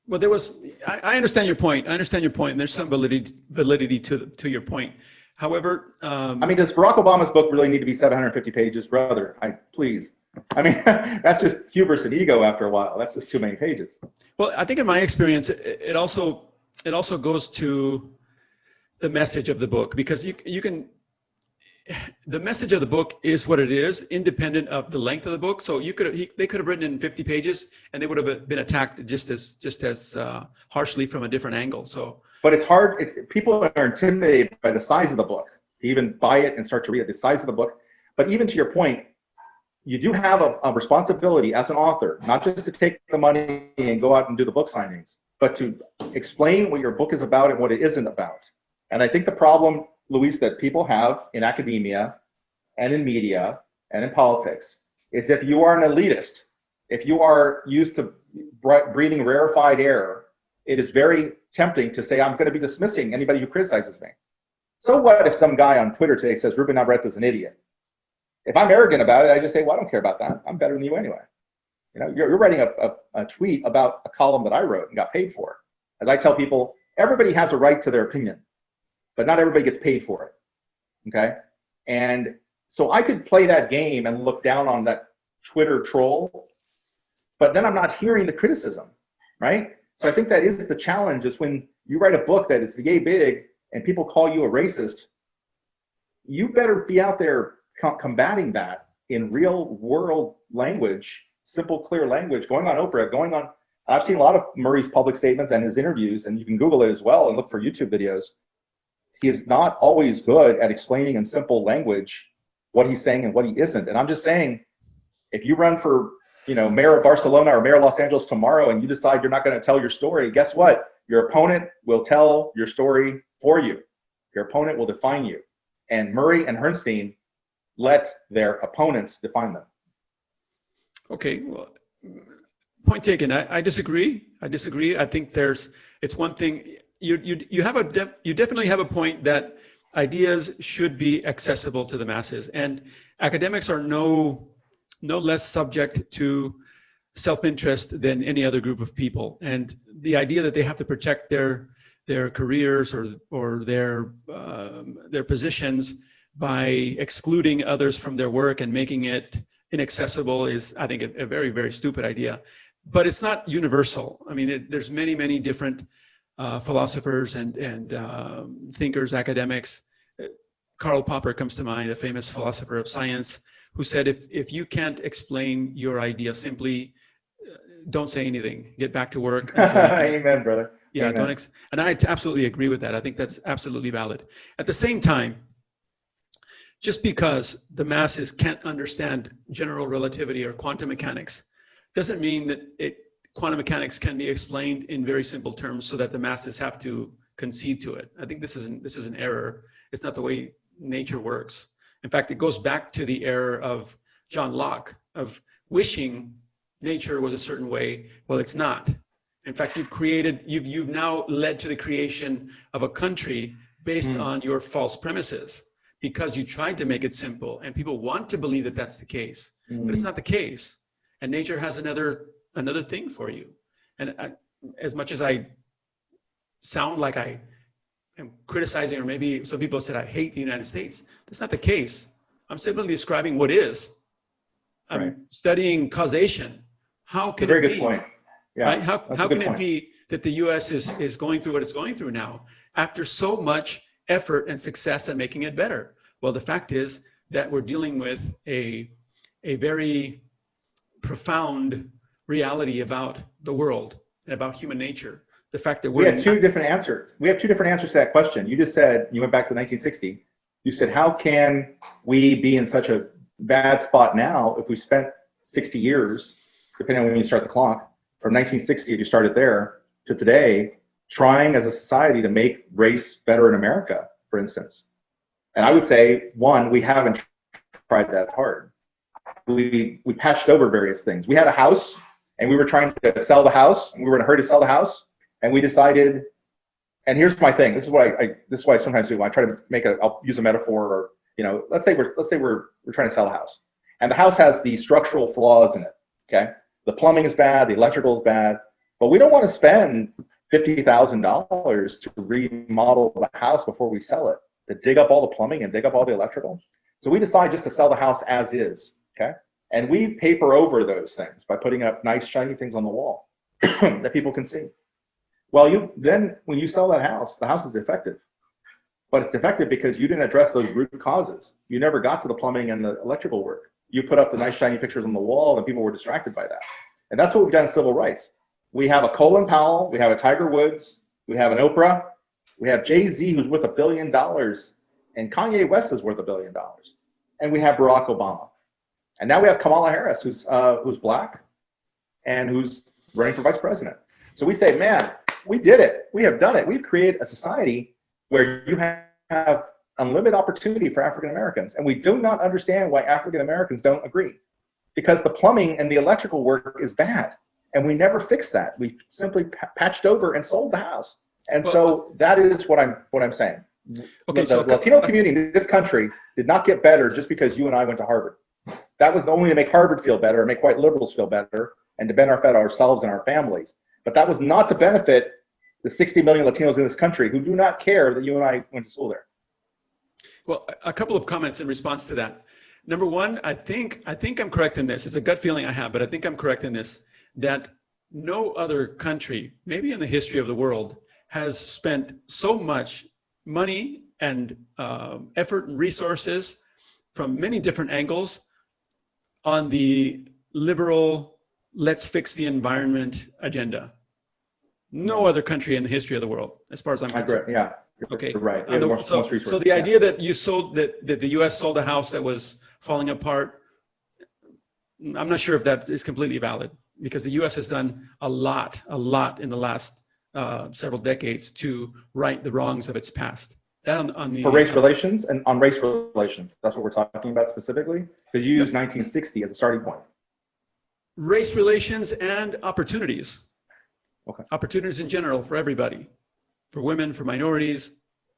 Well, I understand your point. And there's some validity to your point. However, does Barack Obama's book really need to be 750 pages, brother? Please. That's just hubris and ego after a while. That's just too many pages. Well, I think in my experience, it also goes to the message of the book, because the message of the book is what it is, independent of the length of the book. So they could have written in 50 pages, and they would have been attacked just as harshly from a different angle. So, but it's hard. People are intimidated by the size of the book to even buy it and start to read it. The size of the book, but even to your point, you do have a responsibility as an author, not just to take the money and go out and do the book signings, but to explain what your book is about and what it isn't about. And I think the problem, Luis, that people have in academia and in media and in politics is if you are an elitist, If you are used to breathing rarefied air, it is very tempting to say, I'm going to be dismissing anybody who criticizes me. So what if some guy on Twitter today says Ruben Navarrette is an idiot? If I'm arrogant about it, I just say, well, I don't care about that. I'm better than you anyway. You know, you're writing a tweet about a column that I wrote and got paid for. As I tell people, everybody has a right to their opinion, but not everybody gets paid for it. Okay? And so I could play that game and look down on that Twitter troll, but then I'm not hearing the criticism, right? So I think that is the challenge, is when you write a book that is yay big and people call you a racist, you better be out there combating that in real world language, simple, clear language, going on Oprah, going on, I've seen a lot of Murray's public statements and his interviews, and you can Google it as well and look for YouTube videos. He is not always good at explaining in simple language what he's saying and what he isn't. And I'm just saying, if you run for, you know, mayor of Barcelona or mayor of Los Angeles tomorrow and you decide you're not going to tell your story, guess what? Your opponent will tell your story for you. Your opponent will define you. And Murray and Herrnstein let their opponents define them. Okay, well, point taken. I disagree. I think it's one thing. You definitely have a point that ideas should be accessible to the masses, and academics are no less subject to self-interest than any other group of people. And the idea that they have to protect their careers or their positions by excluding others from their work and making it inaccessible is, I think, a very, very stupid idea. But it's not universal. I mean, there's many different philosophers and thinkers, academics. Karl Popper comes to mind, a famous philosopher of science, who said, if you can't explain your idea simply, don't say anything. Get back to work. Amen, brother. Yeah, Amen. And I absolutely agree with that. I think that's absolutely valid. At the same time, just because the masses can't understand general relativity or quantum mechanics doesn't mean that quantum mechanics can be explained in very simple terms so that the masses have to concede to it. I think this is an error. It's not the way nature works. In fact, it goes back to the error of John Locke of wishing nature was a certain way. Well, it's not. In fact, you've now led to the creation of a country based on your false premises, because you tried to make it simple and people want to believe that that's the case, but it's not the case. And nature has another thing for you. And as much as I sound like I am criticizing, or maybe some people said I hate the United States, that's not the case. I'm simply describing what is. I'm studying causation. How can it be? Very good point. Yeah, right? How can it be that the U.S. is going through what it's going through now after so much effort and success at making it better? Well, the fact is that we're dealing with a very profound reality about the world and about human nature. The fact that we have two different answers. We have two different answers to that question. You just said, you went back to 1960. You said, how can we be in such a bad spot now if we spent 60 years, depending on when you start the clock, from 1960, if you started there, to today, trying as a society to make race better in America, for instance? And I would say, one, we haven't tried that hard. We patched over various things. We had a house, and we were trying to sell the house, and we were in a hurry to sell the house, and we decided, and here's my thing. This is what this is what I sometimes do. I try to I'll use a metaphor, or, you know, let's say we're trying to sell a house, and the house has these structural flaws in it. Okay, the plumbing is bad, the electrical is bad, but we don't want to spend $50,000 to remodel the house before we sell it, to dig up all the plumbing and dig up all the electrical. So we decide just to sell the house as is. Okay, and we paper over those things by putting up nice shiny things on the wall that people can see. Well, then when you sell that house, the house is defective. But it's defective because you didn't address those root causes. You never got to the plumbing and the electrical work. You put up the nice shiny pictures on the wall, and people were distracted by that. And that's what we've done in civil rights. We have a Colin Powell, we have a Tiger Woods, we have an Oprah, we have Jay-Z, who's worth $1 billion, and Kanye West is worth $1 billion. And we have Barrack Obama. And now we have Kamala Harris, who's black and who's running for vice president. So we say, man, we did it. We have done it. We've created a society where you have unlimited opportunity for African Americans. And we do not understand why African Americans don't agree. because the plumbing and the electrical work is bad. And we never fixed that. We simply patched over and sold the house. And so that is what I'm saying. Okay, The Latino community in this country did not get better just because you and I went to Harvard. That was only to make Harvard feel better, and make white liberals feel better, and to benefit ourselves and our families. But that was not to benefit the 60 million Latinos in this country who do not care that you and I went to school there. Well, a couple of comments in response to that. Number one, I think I'm correct in this. It's a gut feeling I have, but I think I'm correct in this, that no other country, maybe in the history of the world, has spent so much money and effort and resources from many different angles on the liberal, let's fix the environment agenda. No other country in the history of the world, as far as I'm concerned. Yeah. Okay. You're right. So the idea that you sold that the U.S. sold a house that was falling apart, I'm not sure if that is completely valid, because the U.S. has done a lot in the last several decades to right the wrongs of its past. That for race relations and on race relations, that's what we're talking about specifically, because you use 1960 as a starting point. Race relations and opportunities. Okay. Opportunities in general for everybody, for women, for minorities.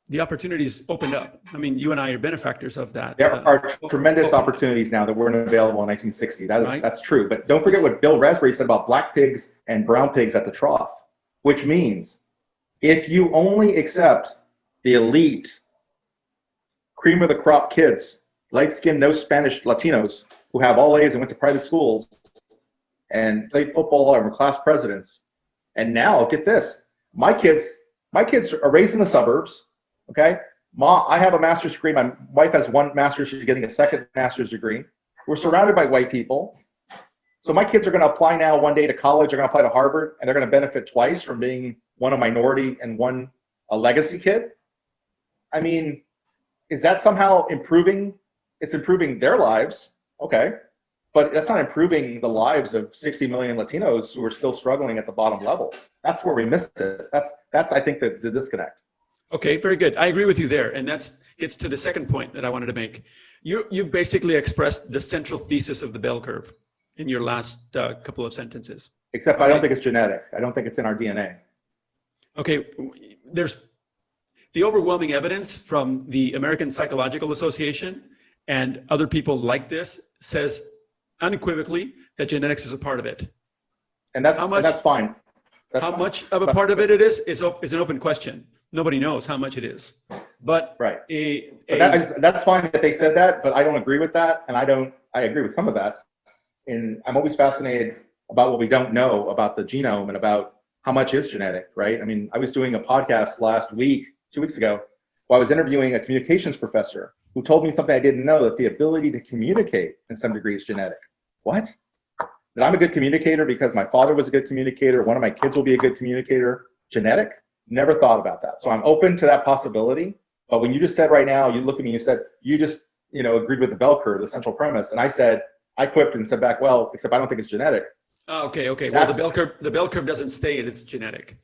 The opportunities opened up. I mean, you and I are benefactors of that. There are tremendous opportunities now that weren't available in 1960. That's true. But don't forget what Bill Raspberry said about black pigs and brown pigs at the trough, which means if you only accept the elite, cream of the crop kids, light-skinned, no Spanish Latinos who have all A's and went to private schools and played football and were class presidents. And now, get this, my kids are raised in the suburbs, okay? I have a master's degree. My wife has one master's. She's getting a second master's degree. We're surrounded by white people. So my kids are going to apply now one day to college. They're going to apply to Harvard, and they're going to benefit twice from being one a minority and one a legacy kid. I mean, is that somehow improving? It's improving their lives, okay, but that's not improving the lives of 60 million Latinos who are still struggling at the bottom level. That's where we missed it. That's I think the disconnect. Okay, very good. I agree with you there, and that gets to the second point that I wanted to make. You basically expressed the central thesis of the bell curve in your last couple of sentences. Except I don't think it's genetic. I don't think it's in our DNA. Okay, there's the overwhelming evidence from the American Psychological Association and other people like this says unequivocally that genetics is a part of it. And that's fine. How much of a part of it is an open question. Nobody knows how much it is. But right. That's fine that they said that, but I don't agree with that, and I agree with some of that. And I'm always fascinated about what we don't know about the genome and about how much is genetic, right? I mean, I was doing a podcast 2 weeks ago, where I was interviewing a communications professor who told me something I didn't know, that the ability to communicate in some degree is genetic. What? That I'm a good communicator because my father was a good communicator, one of my kids will be a good communicator, genetic? Never thought about that. So I'm open to that possibility. But when you just said right now, you looked at me and you said, you just agreed with the bell curve, the central premise. And I said, I quipped and said back, well, except I don't think it's genetic. Oh, okay. Well, the bell curve doesn't state it's genetic.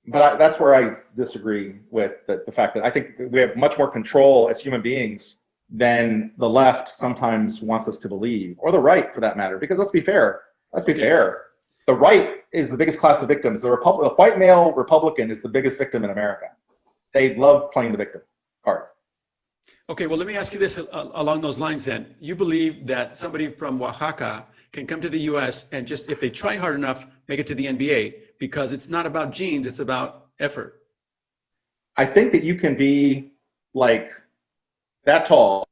But that's where I disagree with the fact that I think we have much more control as human beings than the left sometimes wants us to believe, or the right for that matter. Because let's be fair. The right is the biggest class of victims. The white male Republican is the biggest victim in America. They love playing the victim card. Okay, well, let me ask you this along those lines then. You believe that somebody from Oaxaca can come to the US and just, if they try hard enough, make it to the NBA, because it's not about genes, it's about effort. I think that you can be like that tall.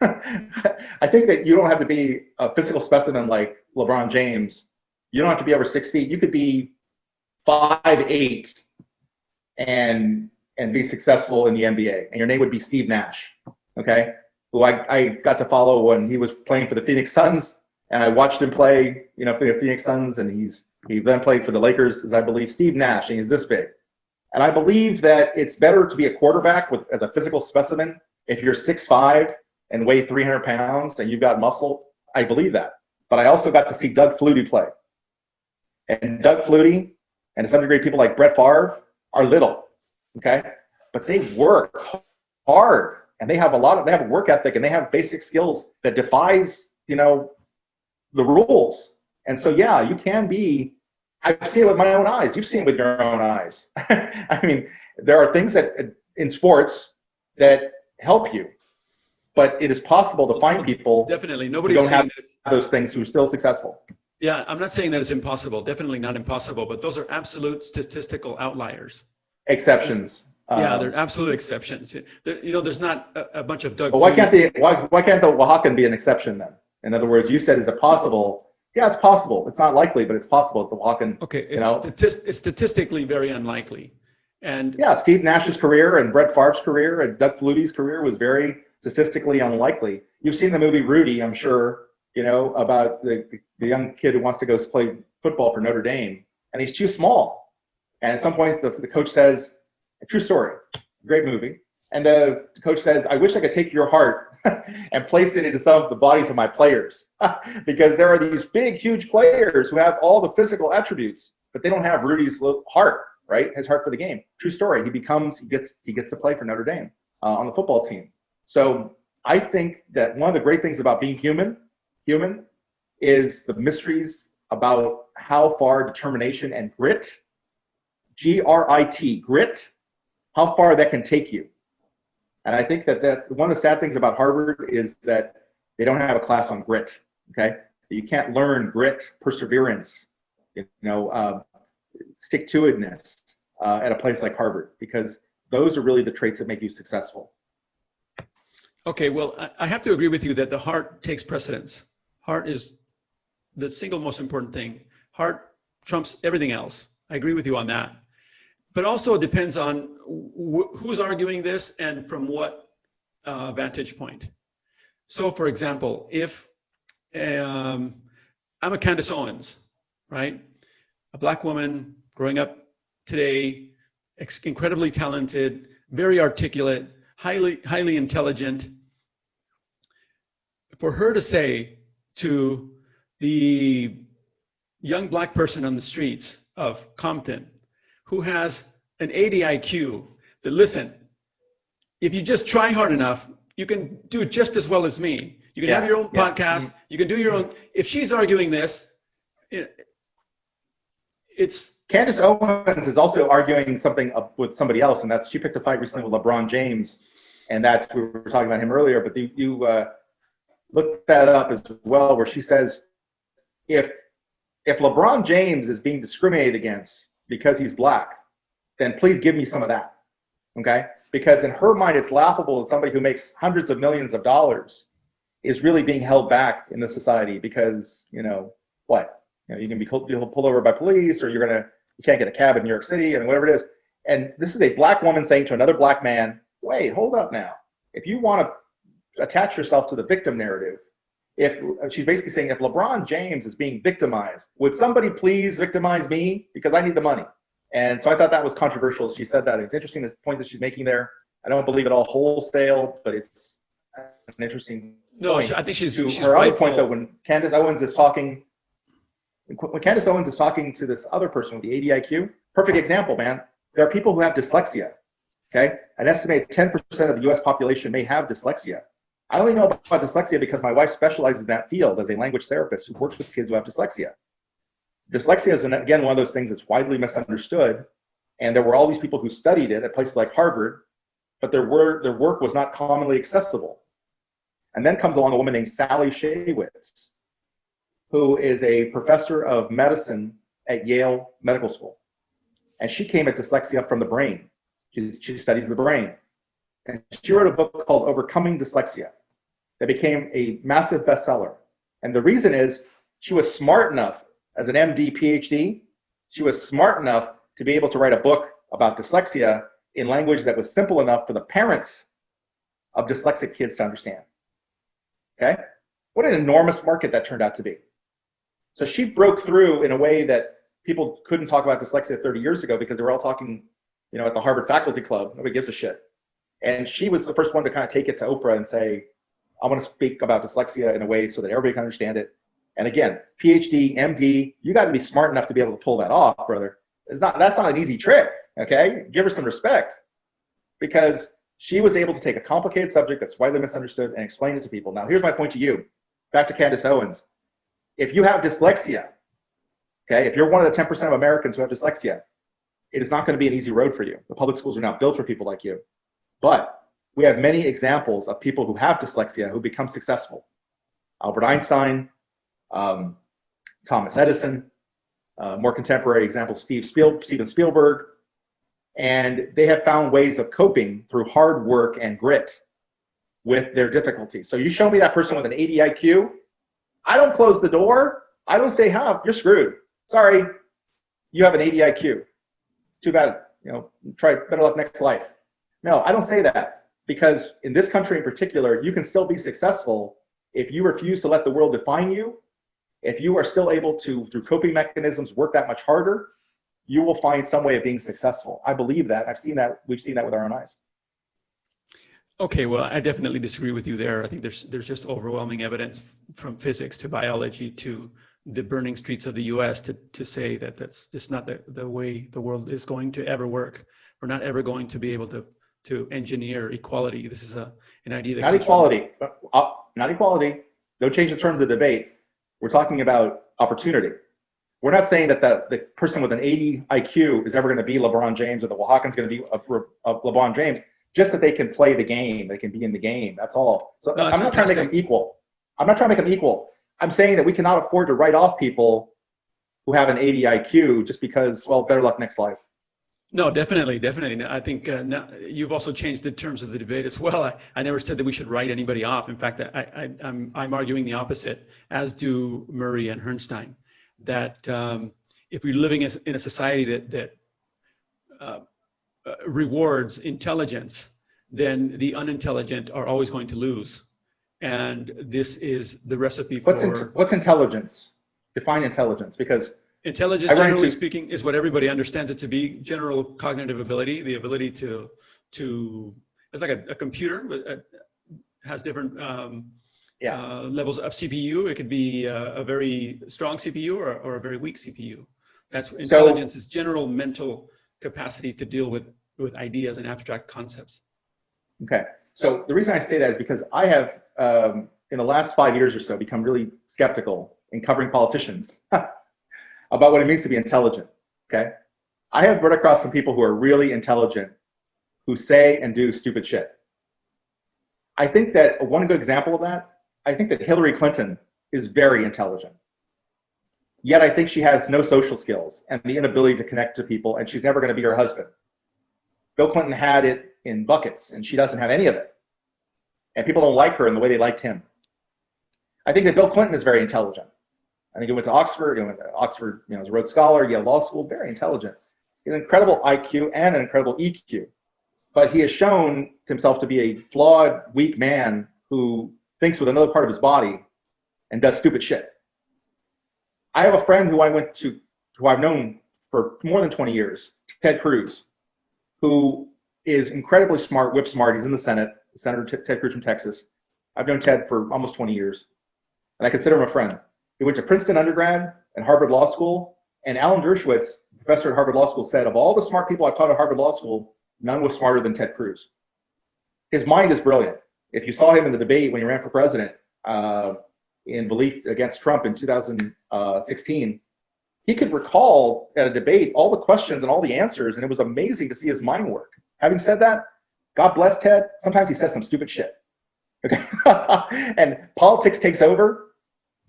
I think that you don't have to be a physical specimen like LeBron James. You don't have to be over 6 feet. You could be 5'8" and be successful in the NBA. And your name would be Steve Nash, okay? Who I got to follow when he was playing for the Phoenix Suns. And I watched him play, for the Phoenix Suns. And he then played for the Lakers, as I believe, Steve Nash. And he's this big. And I believe that it's better to be a quarterback as a physical specimen if you're 6'5" and weigh 300 pounds and you've got muscle. I believe that. But I also got to see Doug Flutie play. And Doug Flutie, and to some degree people like Brett Favre, are little, okay? But they work hard, and they have a work ethic, and they have basic skills that defies, the the rules. And so, yeah, you can be, I've seen it with my own eyes. You've seen it with your own eyes. I mean, there are things that in sports that help you, but it is possible to find people definitely who nobody's don't have saying that. those things who are still successful. Yeah, I'm not saying that it's impossible. Definitely not impossible, but those are absolute statistical outliers. Exceptions. Yeah, they're absolute exceptions. There's not a bunch of Doug. But why can't the Oaxacan be an exception then? In other words, you said, is it possible? Yeah, it's possible. It's not likely, but it's possible that the Oaxacan. Okay, it's statistically very unlikely. And yeah, Steve Nash's career and Brett Favre's career and Doug Flutie's career was very statistically unlikely. You've seen the movie Rudy, I'm sure, about the young kid who wants to go play football for Notre Dame, and he's too small. And at some point, the coach says, a true story, great movie. And the coach says, I wish I could take your heart and place it into some of the bodies of my players. Because there are these big, huge players who have all the physical attributes, but they don't have Rudy's heart, right? His heart for the game. True story. He gets to play for Notre Dame on the football team. So I think that one of the great things about being human is the mysteries about how far determination and grit, G-R-I-T, grit, how far that can take you. And I think that one of the sad things about Harvard is that they don't have a class on grit, okay? You can't learn grit, perseverance, stick-to-itness at a place like Harvard, because those are really the traits that make you successful. Okay, well, I have to agree with you that the heart takes precedence. Heart is the single most important thing. Heart trumps everything else. I agree with you on that. But also it depends on who's arguing this and from what vantage point. So for example, if I'm a Candace Owens, right? A Black woman growing up today, incredibly talented, very articulate, highly intelligent. For her to say to the young Black person on the streets of Compton, who has an 80 IQ, that listen, if you just try hard enough, you can do just as well as me. You can have your own podcast, you can do your own. If she's arguing this, it's... Candace Owens is also arguing something with somebody else, and that's she picked a fight recently with Lebron James, and that's, we were talking about him earlier, but you looked that up as well, where she says, if LeBron James is being discriminated against because he's Black, then please give me some of that, okay? Because in her mind, it's laughable that somebody who makes hundreds of millions of dollars is really being held back in the society because, you can be pulled over by police, or you can't get a cab in New York City, and whatever it is. And this is a Black woman saying to another Black man, wait, hold up now. If you want to attach yourself to the victim narrative, she's basically saying, if LeBron James is being victimized, would somebody please victimize me because I need the money? And so I thought that was controversial. She said that. It's interesting, the point that she's making there. I don't believe it all wholesale, but it's an interesting point. I think she's her right. Other point, though, when Candace Owens is talking to this other person with the 80 IQ, perfect example, man. There are people who have dyslexia, okay? An estimated 10% of the US population may have dyslexia. I only know about dyslexia because my wife specializes in that field as a language therapist who works with kids who have dyslexia. Dyslexia is, again, one of those things that's widely misunderstood. And there were all these people who studied it at places like Harvard, but their work was not commonly accessible. And then comes along a woman named Sally Shaywitz, who is a professor of medicine at Yale Medical School. And she came at dyslexia from the brain. She studies the brain. And she wrote a book called Overcoming Dyslexia that became a massive bestseller. And the reason is she was smart enough, as an MD, PhD, she was smart enough to be able to write a book about dyslexia in language that was simple enough for the parents of dyslexic kids to understand. Okay? What an enormous market that turned out to be. So she broke through in a way that people couldn't talk about dyslexia 30 years ago because they were all talking, at the Harvard Faculty Club. Nobody gives a shit. And she was the first one to kind of take it to Oprah and say, I want to speak about dyslexia in a way so that everybody can understand it. And again, PhD, MD, you got to be smart enough to be able to pull that off, brother. That's not an easy trick, okay? Give her some respect, because she was able to take a complicated subject that's widely misunderstood and explain it to people. Now, here's my point to you. Back to Candace Owens. If you have dyslexia, okay, if you're one of the 10% of Americans who have dyslexia, it is not going to be an easy road for you. The public schools are not built for people like you. But we have many examples of people who have dyslexia who become successful. Albert Einstein, Thomas Edison, more contemporary example, Steven Spielberg. And they have found ways of coping through hard work and grit with their difficulties. So you show me that person with an 80 IQ, I don't close the door. I don't say, you're screwed. Sorry, you have an 80 IQ. Too bad, try better luck next life. No, I don't say that, because in this country in particular, you can still be successful if you refuse to let the world define you. If you are still able to, through coping mechanisms, work that much harder, you will find some way of being successful. I believe that. I've seen that. We've seen that with our own eyes. Okay, well, I definitely disagree with you there. I think there's just overwhelming evidence from physics to biology to the burning streets of the US to say that that's just not the way the world is going to ever work. We're not ever going to be able to engineer equality. This is an idea that not equality. Not equality. Don't change the terms of the debate. We're talking about opportunity. We're not saying that the person with an 80 IQ is ever going to be LeBron James, or the Oaxacan's going to be a LeBron James, just that they can play the game, they can be in the game. That's all. So no, I'm not trying to make them equal. I'm saying that we cannot afford to write off people who have an 80 IQ just because, well, better luck next life. No, definitely. I think now, you've also changed the terms of the debate as well. I never said that we should write anybody off. In fact, I'm arguing the opposite, as do Murray and Herrnstein, that if we're living in a society that rewards intelligence, then the unintelligent are always going to lose. And this is the recipe for... What's intelligence? Define intelligence, because... Intelligence, generally speaking, is what everybody understands it to be: general cognitive ability, the ability to it's like a computer, but has different levels of CPU. It could be a very strong CPU or a very weak CPU. That's intelligence, is general mental capacity to deal with ideas and abstract concepts. Okay, so the reason I say that is because I have, in the last 5 years or so, become really skeptical in covering politicians about what it means to be intelligent, okay? I have run across some people who are really intelligent, who say and do stupid shit. I think that one good example of that, I think that Hillary Clinton is very intelligent. Yet I think she has no social skills and the inability to connect to people, and she's never gonna be her husband. Bill Clinton had it in buckets, and she doesn't have any of it. And people don't like her in the way they liked him. I think that Bill Clinton is very intelligent. I think he went to Oxford, as a Rhodes Scholar, Yale Law School, very intelligent. He has an incredible IQ and an incredible EQ. But he has shown himself to be a flawed, weak man who thinks with another part of his body and does stupid shit. I have a friend who I've known for more than 20 years, Ted Cruz, who is incredibly smart, whip smart. He's in the Senate, Senator Ted Cruz from Texas. I've known Ted for almost 20 years, and I consider him a friend. He went to Princeton undergrad and Harvard Law School, and Alan Dershowitz, professor at Harvard Law School, said, of all the smart people I've taught at Harvard Law School, none was smarter than Ted Cruz. His mind is brilliant. If you saw him in the debate when he ran for president in belief against Trump in 2016, he could recall at a debate all the questions and all the answers, and it was amazing to see his mind work. Having said that, God bless Ted. Sometimes he says some stupid shit. Okay? And politics takes over.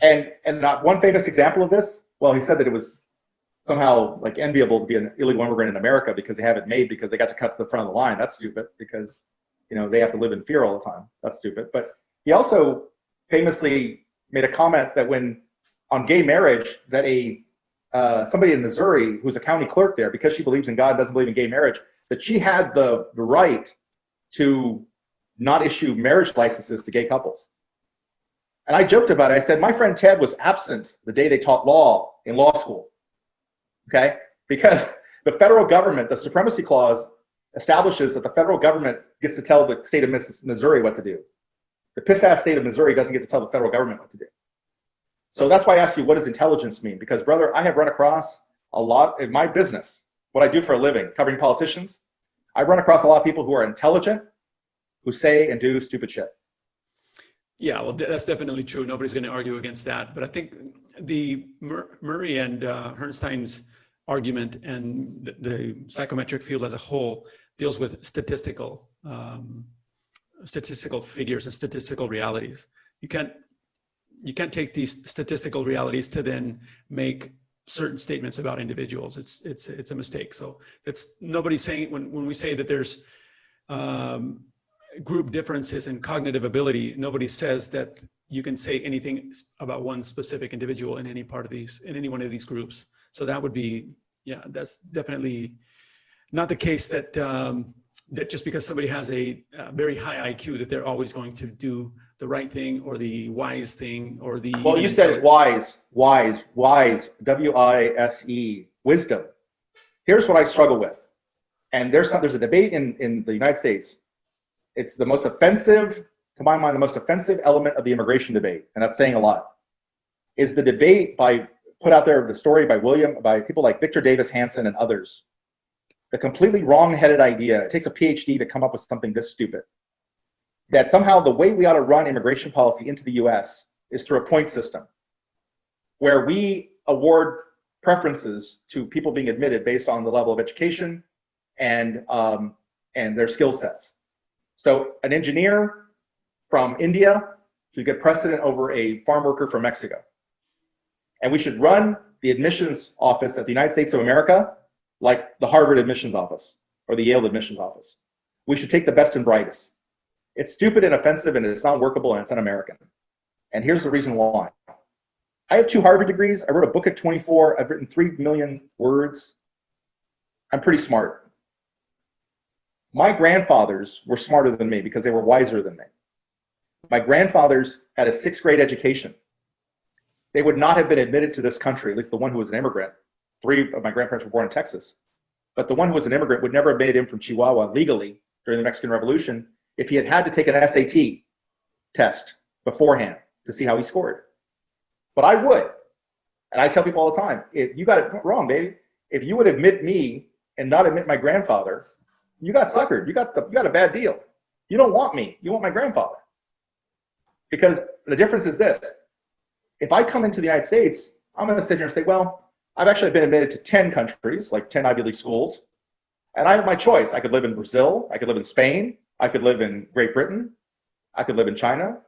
And not one famous example of this, well, he said that it was somehow like enviable to be an illegal immigrant in America because they have it made because they got to cut to the front of the line. That's stupid, because they have to live in fear all the time. That's stupid. But he also famously made a comment that when on gay marriage, that somebody in Missouri who's a county clerk there, because she believes in God, doesn't believe in gay marriage, that she had the right to not issue marriage licenses to gay couples. And I joked about it. I said, my friend Ted was absent the day they taught law in law school, okay? Because the federal government, the Supremacy Clause, establishes that the federal government gets to tell the state of Missouri what to do. The piss-ass state of Missouri doesn't get to tell the federal government what to do. So that's why I asked you, what does intelligence mean? Because, brother, I have run across a lot in my business, what I do for a living, covering politicians. I've run across a lot of people who are intelligent, who say and do stupid shit. Yeah, well, that's definitely true. Nobody's going to argue against that. But I think Murray and Herrnstein's argument and the psychometric field as a whole deals with statistical figures and statistical realities. You can't take these statistical realities to then make certain statements about individuals. It's a mistake. So it's nobody's saying when we say that there's group differences in cognitive ability, nobody says that you can say anything about one specific individual in any one of these groups. So that would be, yeah, that's definitely not the case that that just because somebody has a very high IQ that they're always going to do the right thing or the wise thing or the. Well, you said wise, W-I-S-E, wisdom. Here's what I struggle with. And there's a debate in the United States. It's the most offensive, to my mind, the most offensive element of the immigration debate, and that's saying a lot, is the debate put out there, the story by people like Victor Davis Hanson and others. The completely wrong-headed idea, it takes a PhD to come up with something this stupid, that somehow the way we ought to run immigration policy into the US is through a point system, where we award preferences to people being admitted based on the level of education and their skill sets. So an engineer from India should get precedent over a farm worker from Mexico. And we should run the admissions office at the United States of America like the Harvard admissions office or the Yale admissions office. We should take the best and brightest. It's stupid and offensive and it's not workable and it's un-American. And here's the reason why. I have 2 Harvard degrees. I wrote a book at 24. I've written 3 million words. I'm pretty smart. My grandfathers were smarter than me because they were wiser than me. My grandfathers had a 6th grade education. They would not have been admitted to this country, at least the one who was an immigrant. 3 of my grandparents were born in Texas. But the one who was an immigrant would never have made him from Chihuahua legally during the Mexican Revolution if he had had to take an SAT test beforehand to see how he scored. But I would. And I tell people all the time, if you got it wrong, baby. If you would admit me and not admit my grandfather, you got suckered. You got a bad deal. You don't want me. You want my grandfather. Because the difference is this. If I come into the United States, I'm going to sit here and say, well, I've actually been admitted to 10 countries, like 10 Ivy League schools. And I have my choice. I could live in Brazil. I could live in Spain. I could live in Great Britain. I could live in China.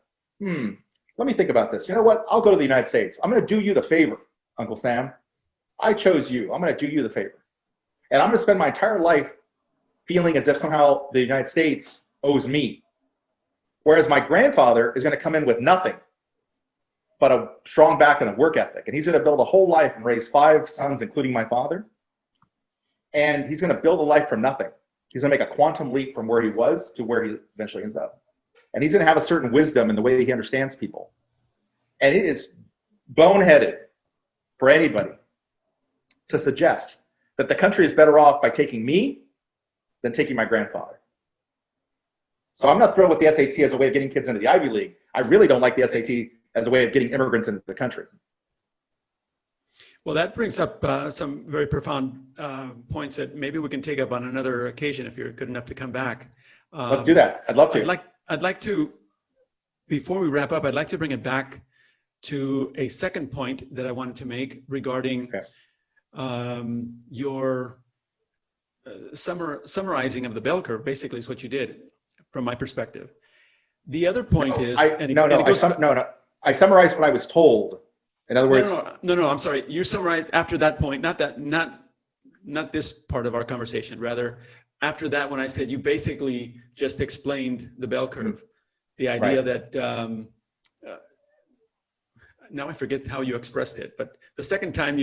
Let me think about this. You know what? I'll go to the United States. I'm going to do you the favor, Uncle Sam. I chose you. I'm going to do you the favor. And I'm going to spend my entire life feeling as if somehow the United States owes me. Whereas my grandfather is going to come in with nothing but a strong back and a work ethic. And he's going to build a whole life and raise 5 sons, including my father. And he's going to build a life from nothing. He's going to make a quantum leap from where he was to where he eventually ends up. And he's going to have a certain wisdom in the way he understands people. And it is boneheaded for anybody to suggest that the country is better off by taking me than taking my grandfather. So I'm not thrilled with the SAT as a way of getting kids into the Ivy League. I really don't like the SAT as a way of getting immigrants into the country. Well, that brings up some very profound points that maybe we can take up on another occasion if you're good enough to come back. Let's do that. I'd love to. I'd like to, before we wrap up, I'd like to bring it back to a second point that I wanted to make regarding your summarizing of the bell curve. Basically, is what you did, from my perspective. The other point is, I summarized what I was told. In other words, no, I'm sorry. You summarized after that point, not this part of our conversation. Rather, after that, when I said you basically just explained the bell curve, the idea that now I forget how you expressed it, but the second time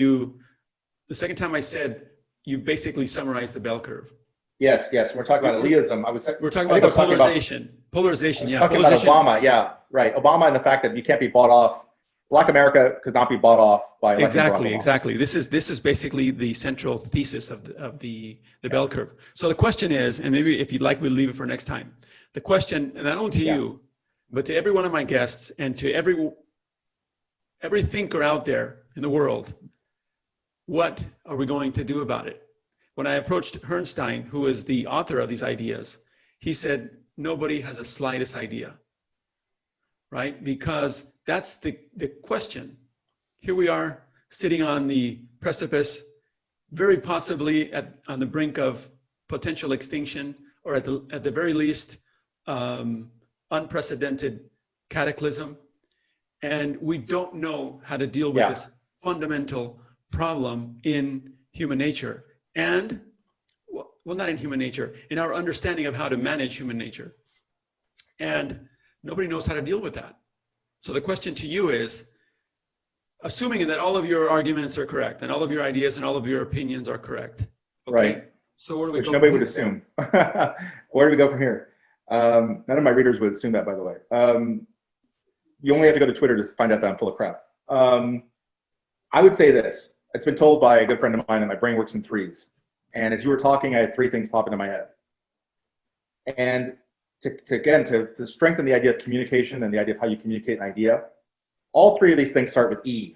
I said you basically summarized the bell curve. Yes. We're talking about elitism. We're talking about the polarization. Polarization. Yeah. Talking about Obama. Yeah. Right. Obama and the fact that you can't be bought off. Black America could not be bought off by exactly. This is basically the central thesis of the bell curve. So the question is, and maybe if you'd like, we'll leave it for next time. The question, not only to you, but to every one of my guests and to every thinker out there in the world, what are we going to do about it? When I approached Herrnstein, who is the author of these ideas, he said, nobody has the slightest idea, right? Because that's the question. here we are sitting on the precipice, very possibly on the brink of potential extinction, or at the very least, unprecedented cataclysm. And we don't know how to deal with this fundamental problem in human nature. And, well, not in human nature, in our understanding of how to manage human nature. And nobody knows how to deal with that. So the question to you is, assuming that all of your arguments are correct, and all of your ideas and all of your opinions are correct. Okay? Right. So where do we go? Which nobody would assume. Where do we go from here? None of my readers would assume that, by the way. You only have to go to Twitter to find out that I'm full of crap. I would say this. It's been told by a good friend of mine that my brain works in threes. And as you were talking, I had three things pop into my head. And to strengthen the idea of communication and the idea of how you communicate an idea, all three of these things start with E.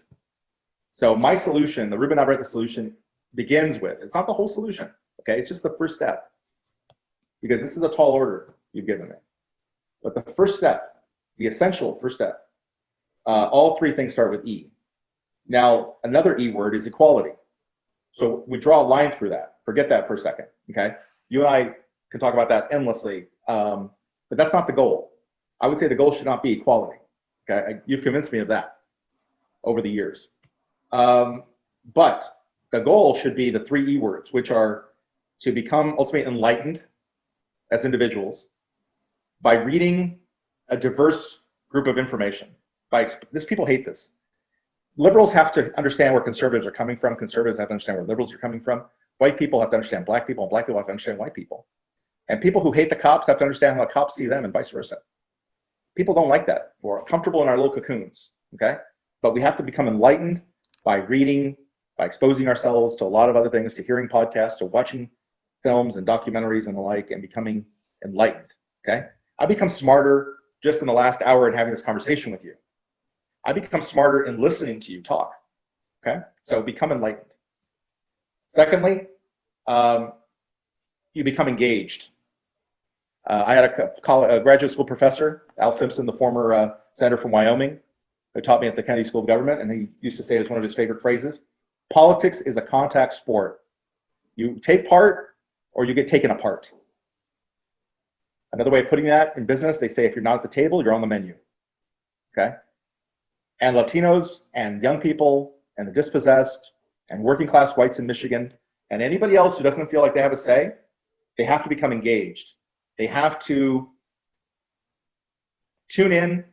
So my solution, the Ruben Navarrette solution, begins with, it's not the whole solution, okay? It's just the first step. Because this is a tall order you've given me. But the first step, the essential first step, all three things start with E. Now, another E word is equality. So we draw a line through that. Forget that for a second, okay? You and I can talk about that endlessly, but that's not the goal. I would say the goal should not be equality, okay? You've convinced me of that over the years. But the goal should be the three E words, which are to become ultimately enlightened as individuals by reading a diverse group of information. People hate this. Liberals have to understand where conservatives are coming from. Conservatives have to understand where liberals are coming from. White people have to understand black people, and black people have to understand white people. And people who hate the cops have to understand how the cops see them, and vice versa. People don't like that. We're comfortable in our little cocoons, okay? But we have to become enlightened by reading, by exposing ourselves to a lot of other things, to hearing podcasts, to watching films and documentaries and the like, and becoming enlightened, okay? I become smarter just in the last hour in having this conversation with you. I become smarter in listening to you talk, okay? So become enlightened. Secondly, you become engaged. I had a graduate school professor, Al Simpson, the former senator from Wyoming, who taught me at the Kennedy School of Government, and he used to say it was one of his favorite phrases: politics is a contact sport. You take part or you get taken apart. Another way of putting that in business, they say if you're not at the table, you're on the menu, okay? And Latinos and young people and the dispossessed and working class whites in Michigan and anybody else who doesn't feel like they have a say, they have to become engaged. They have to tune in,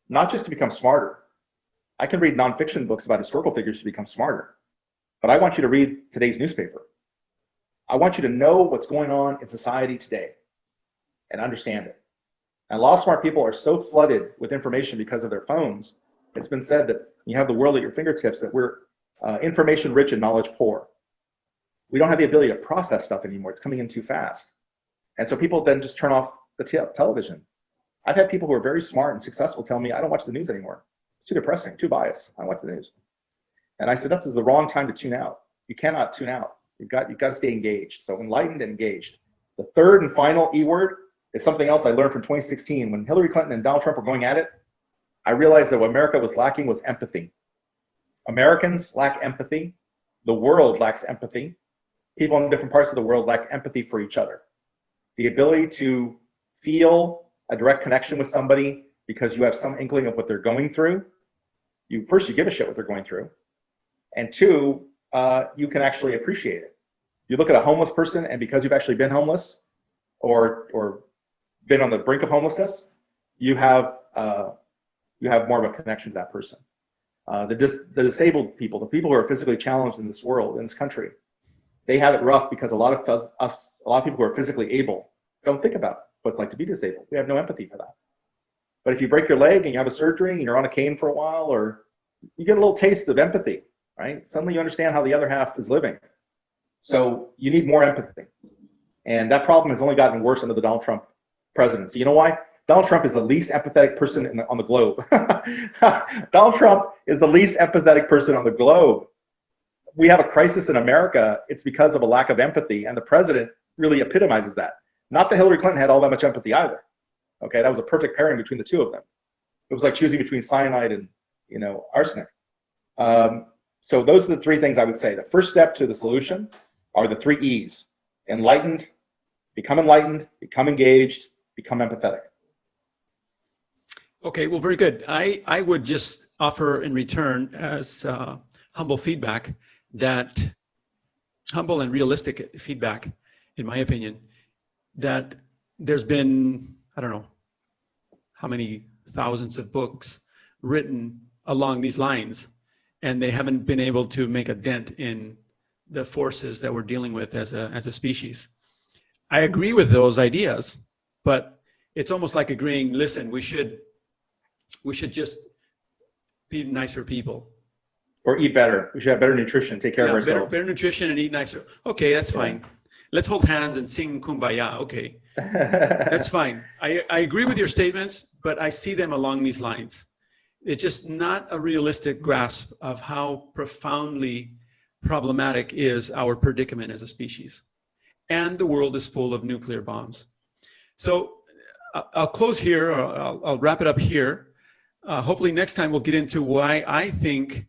not just to become smarter. I can read nonfiction books about historical figures to become smarter, but I want you to read today's newspaper. I want you to know what's going on in society today and understand it. And a lot of smart people are so flooded with information because of their phones. It's been said that you have the world at your fingertips, that we're information rich and knowledge poor. We don't have the ability to process stuff anymore. It's coming in too fast. And so people then just turn off the television. I've had people who are very smart and successful tell me, I don't watch the news anymore. It's too depressing, too biased. I don't watch the news. And I said, this is the wrong time to tune out. You cannot tune out. You've got to stay engaged. So enlightened and engaged. The third and final E word is something else I learned from 2016. When Hillary Clinton and Donald Trump were going at it, I realized that what America was lacking was empathy. Americans lack empathy. The world lacks empathy. People in different parts of the world lack empathy for each other. The ability to feel a direct connection with somebody because you have some inkling of what they're going through. First, you give a shit what they're going through. And two, you can actually appreciate it. You look at a homeless person, and because you've actually been homeless or been on the brink of homelessness, you have more of a connection to that person. The disabled people, the people who are physically challenged in this world, in this country, they have it rough because a lot of people who are physically able don't think about what it's like to be disabled. We have no empathy for that. But if you break your leg and you have a surgery and you're on a cane for a while, or you get a little taste of empathy, right? Suddenly you understand how the other half is living. So you need more empathy. And that problem has only gotten worse under the Donald Trump presidency. You know why? Donald Trump is the least empathetic person on the globe. Donald Trump is the least empathetic person on the globe. We have a crisis in America. It's because of a lack of empathy, and the president really epitomizes that. Not that Hillary Clinton had all that much empathy either. Okay, that was a perfect pairing between the two of them. It was like choosing between cyanide and arsenic. So those are the three things I would say. The first step to the solution are the three E's: enlightened, become engaged, become empathetic. Okay, well, very good. I would just offer in return as humble feedback, that humble and realistic feedback, in my opinion, that there's been, I don't know how many thousands of books written along these lines, and they haven't been able to make a dent in the forces that we're dealing with as a species. I agree with those ideas, but it's almost like agreeing, listen, we should just be nicer people. Or eat better. We should have better nutrition, take care of ourselves. Better nutrition and eat nicer. Okay, that's fine. Let's hold hands and sing Kumbaya. Okay, that's fine. I agree with your statements, but I see them along these lines. It's just not a realistic grasp of how profoundly problematic is our predicament as a species. And the world is full of nuclear bombs. So I'll close here, or I'll wrap it up here. Hopefully next time we'll get into why I think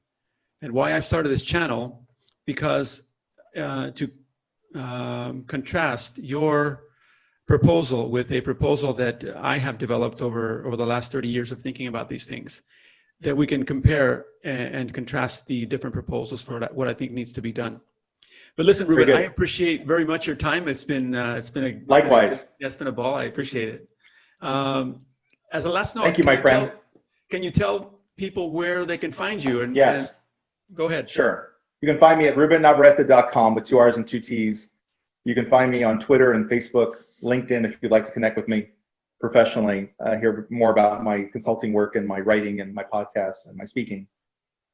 and why I started this channel, because to contrast your proposal with a proposal that I have developed over the last 30 years of thinking about these things, that we can compare and contrast the different proposals for what I think needs to be done. But listen, Ruben, I appreciate very much your time. It's been a likewise. It's been a ball. I appreciate it. As a last note, thank you, my friend. Can you tell people where they can find you? And yes, go ahead. Sure. You can find me at rubennavarrette.com with 2 R's and 2 T's. You can find me on Twitter and Facebook, LinkedIn, if you'd like to connect with me professionally, hear more about my consulting work and my writing and my podcasts and my speaking.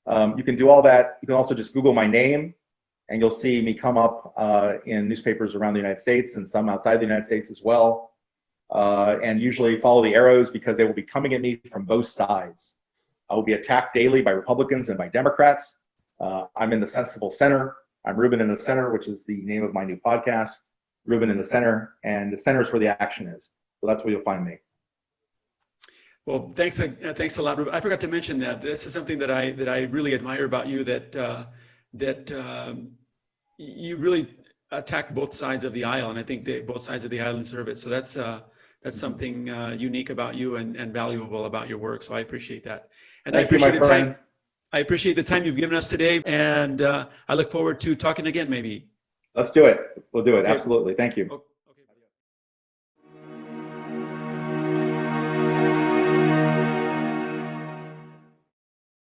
You can do all that. You can also just Google my name, and you'll see me come up in newspapers around the United States and some outside the United States as well. And usually follow the arrows, because they will be coming at me from both sides. I will be attacked daily by Republicans and by Democrats. I'm in the sensible center. I'm Ruben in the Center, which is the name of my new podcast, Ruben in the Center. And the center is where the action is. So that's where you'll find me. Well, thanks a lot, Ruben. I forgot to mention that this is something that I really admire about you, that you really attack both sides of the aisle, and I think both sides of the aisle deserve it. So that's something unique about you and valuable about your work. So I appreciate that, and I appreciate the time. I appreciate the time you've given us today, and I look forward to talking again, maybe. Let's do it. We'll do it. Okay. Absolutely. Thank you.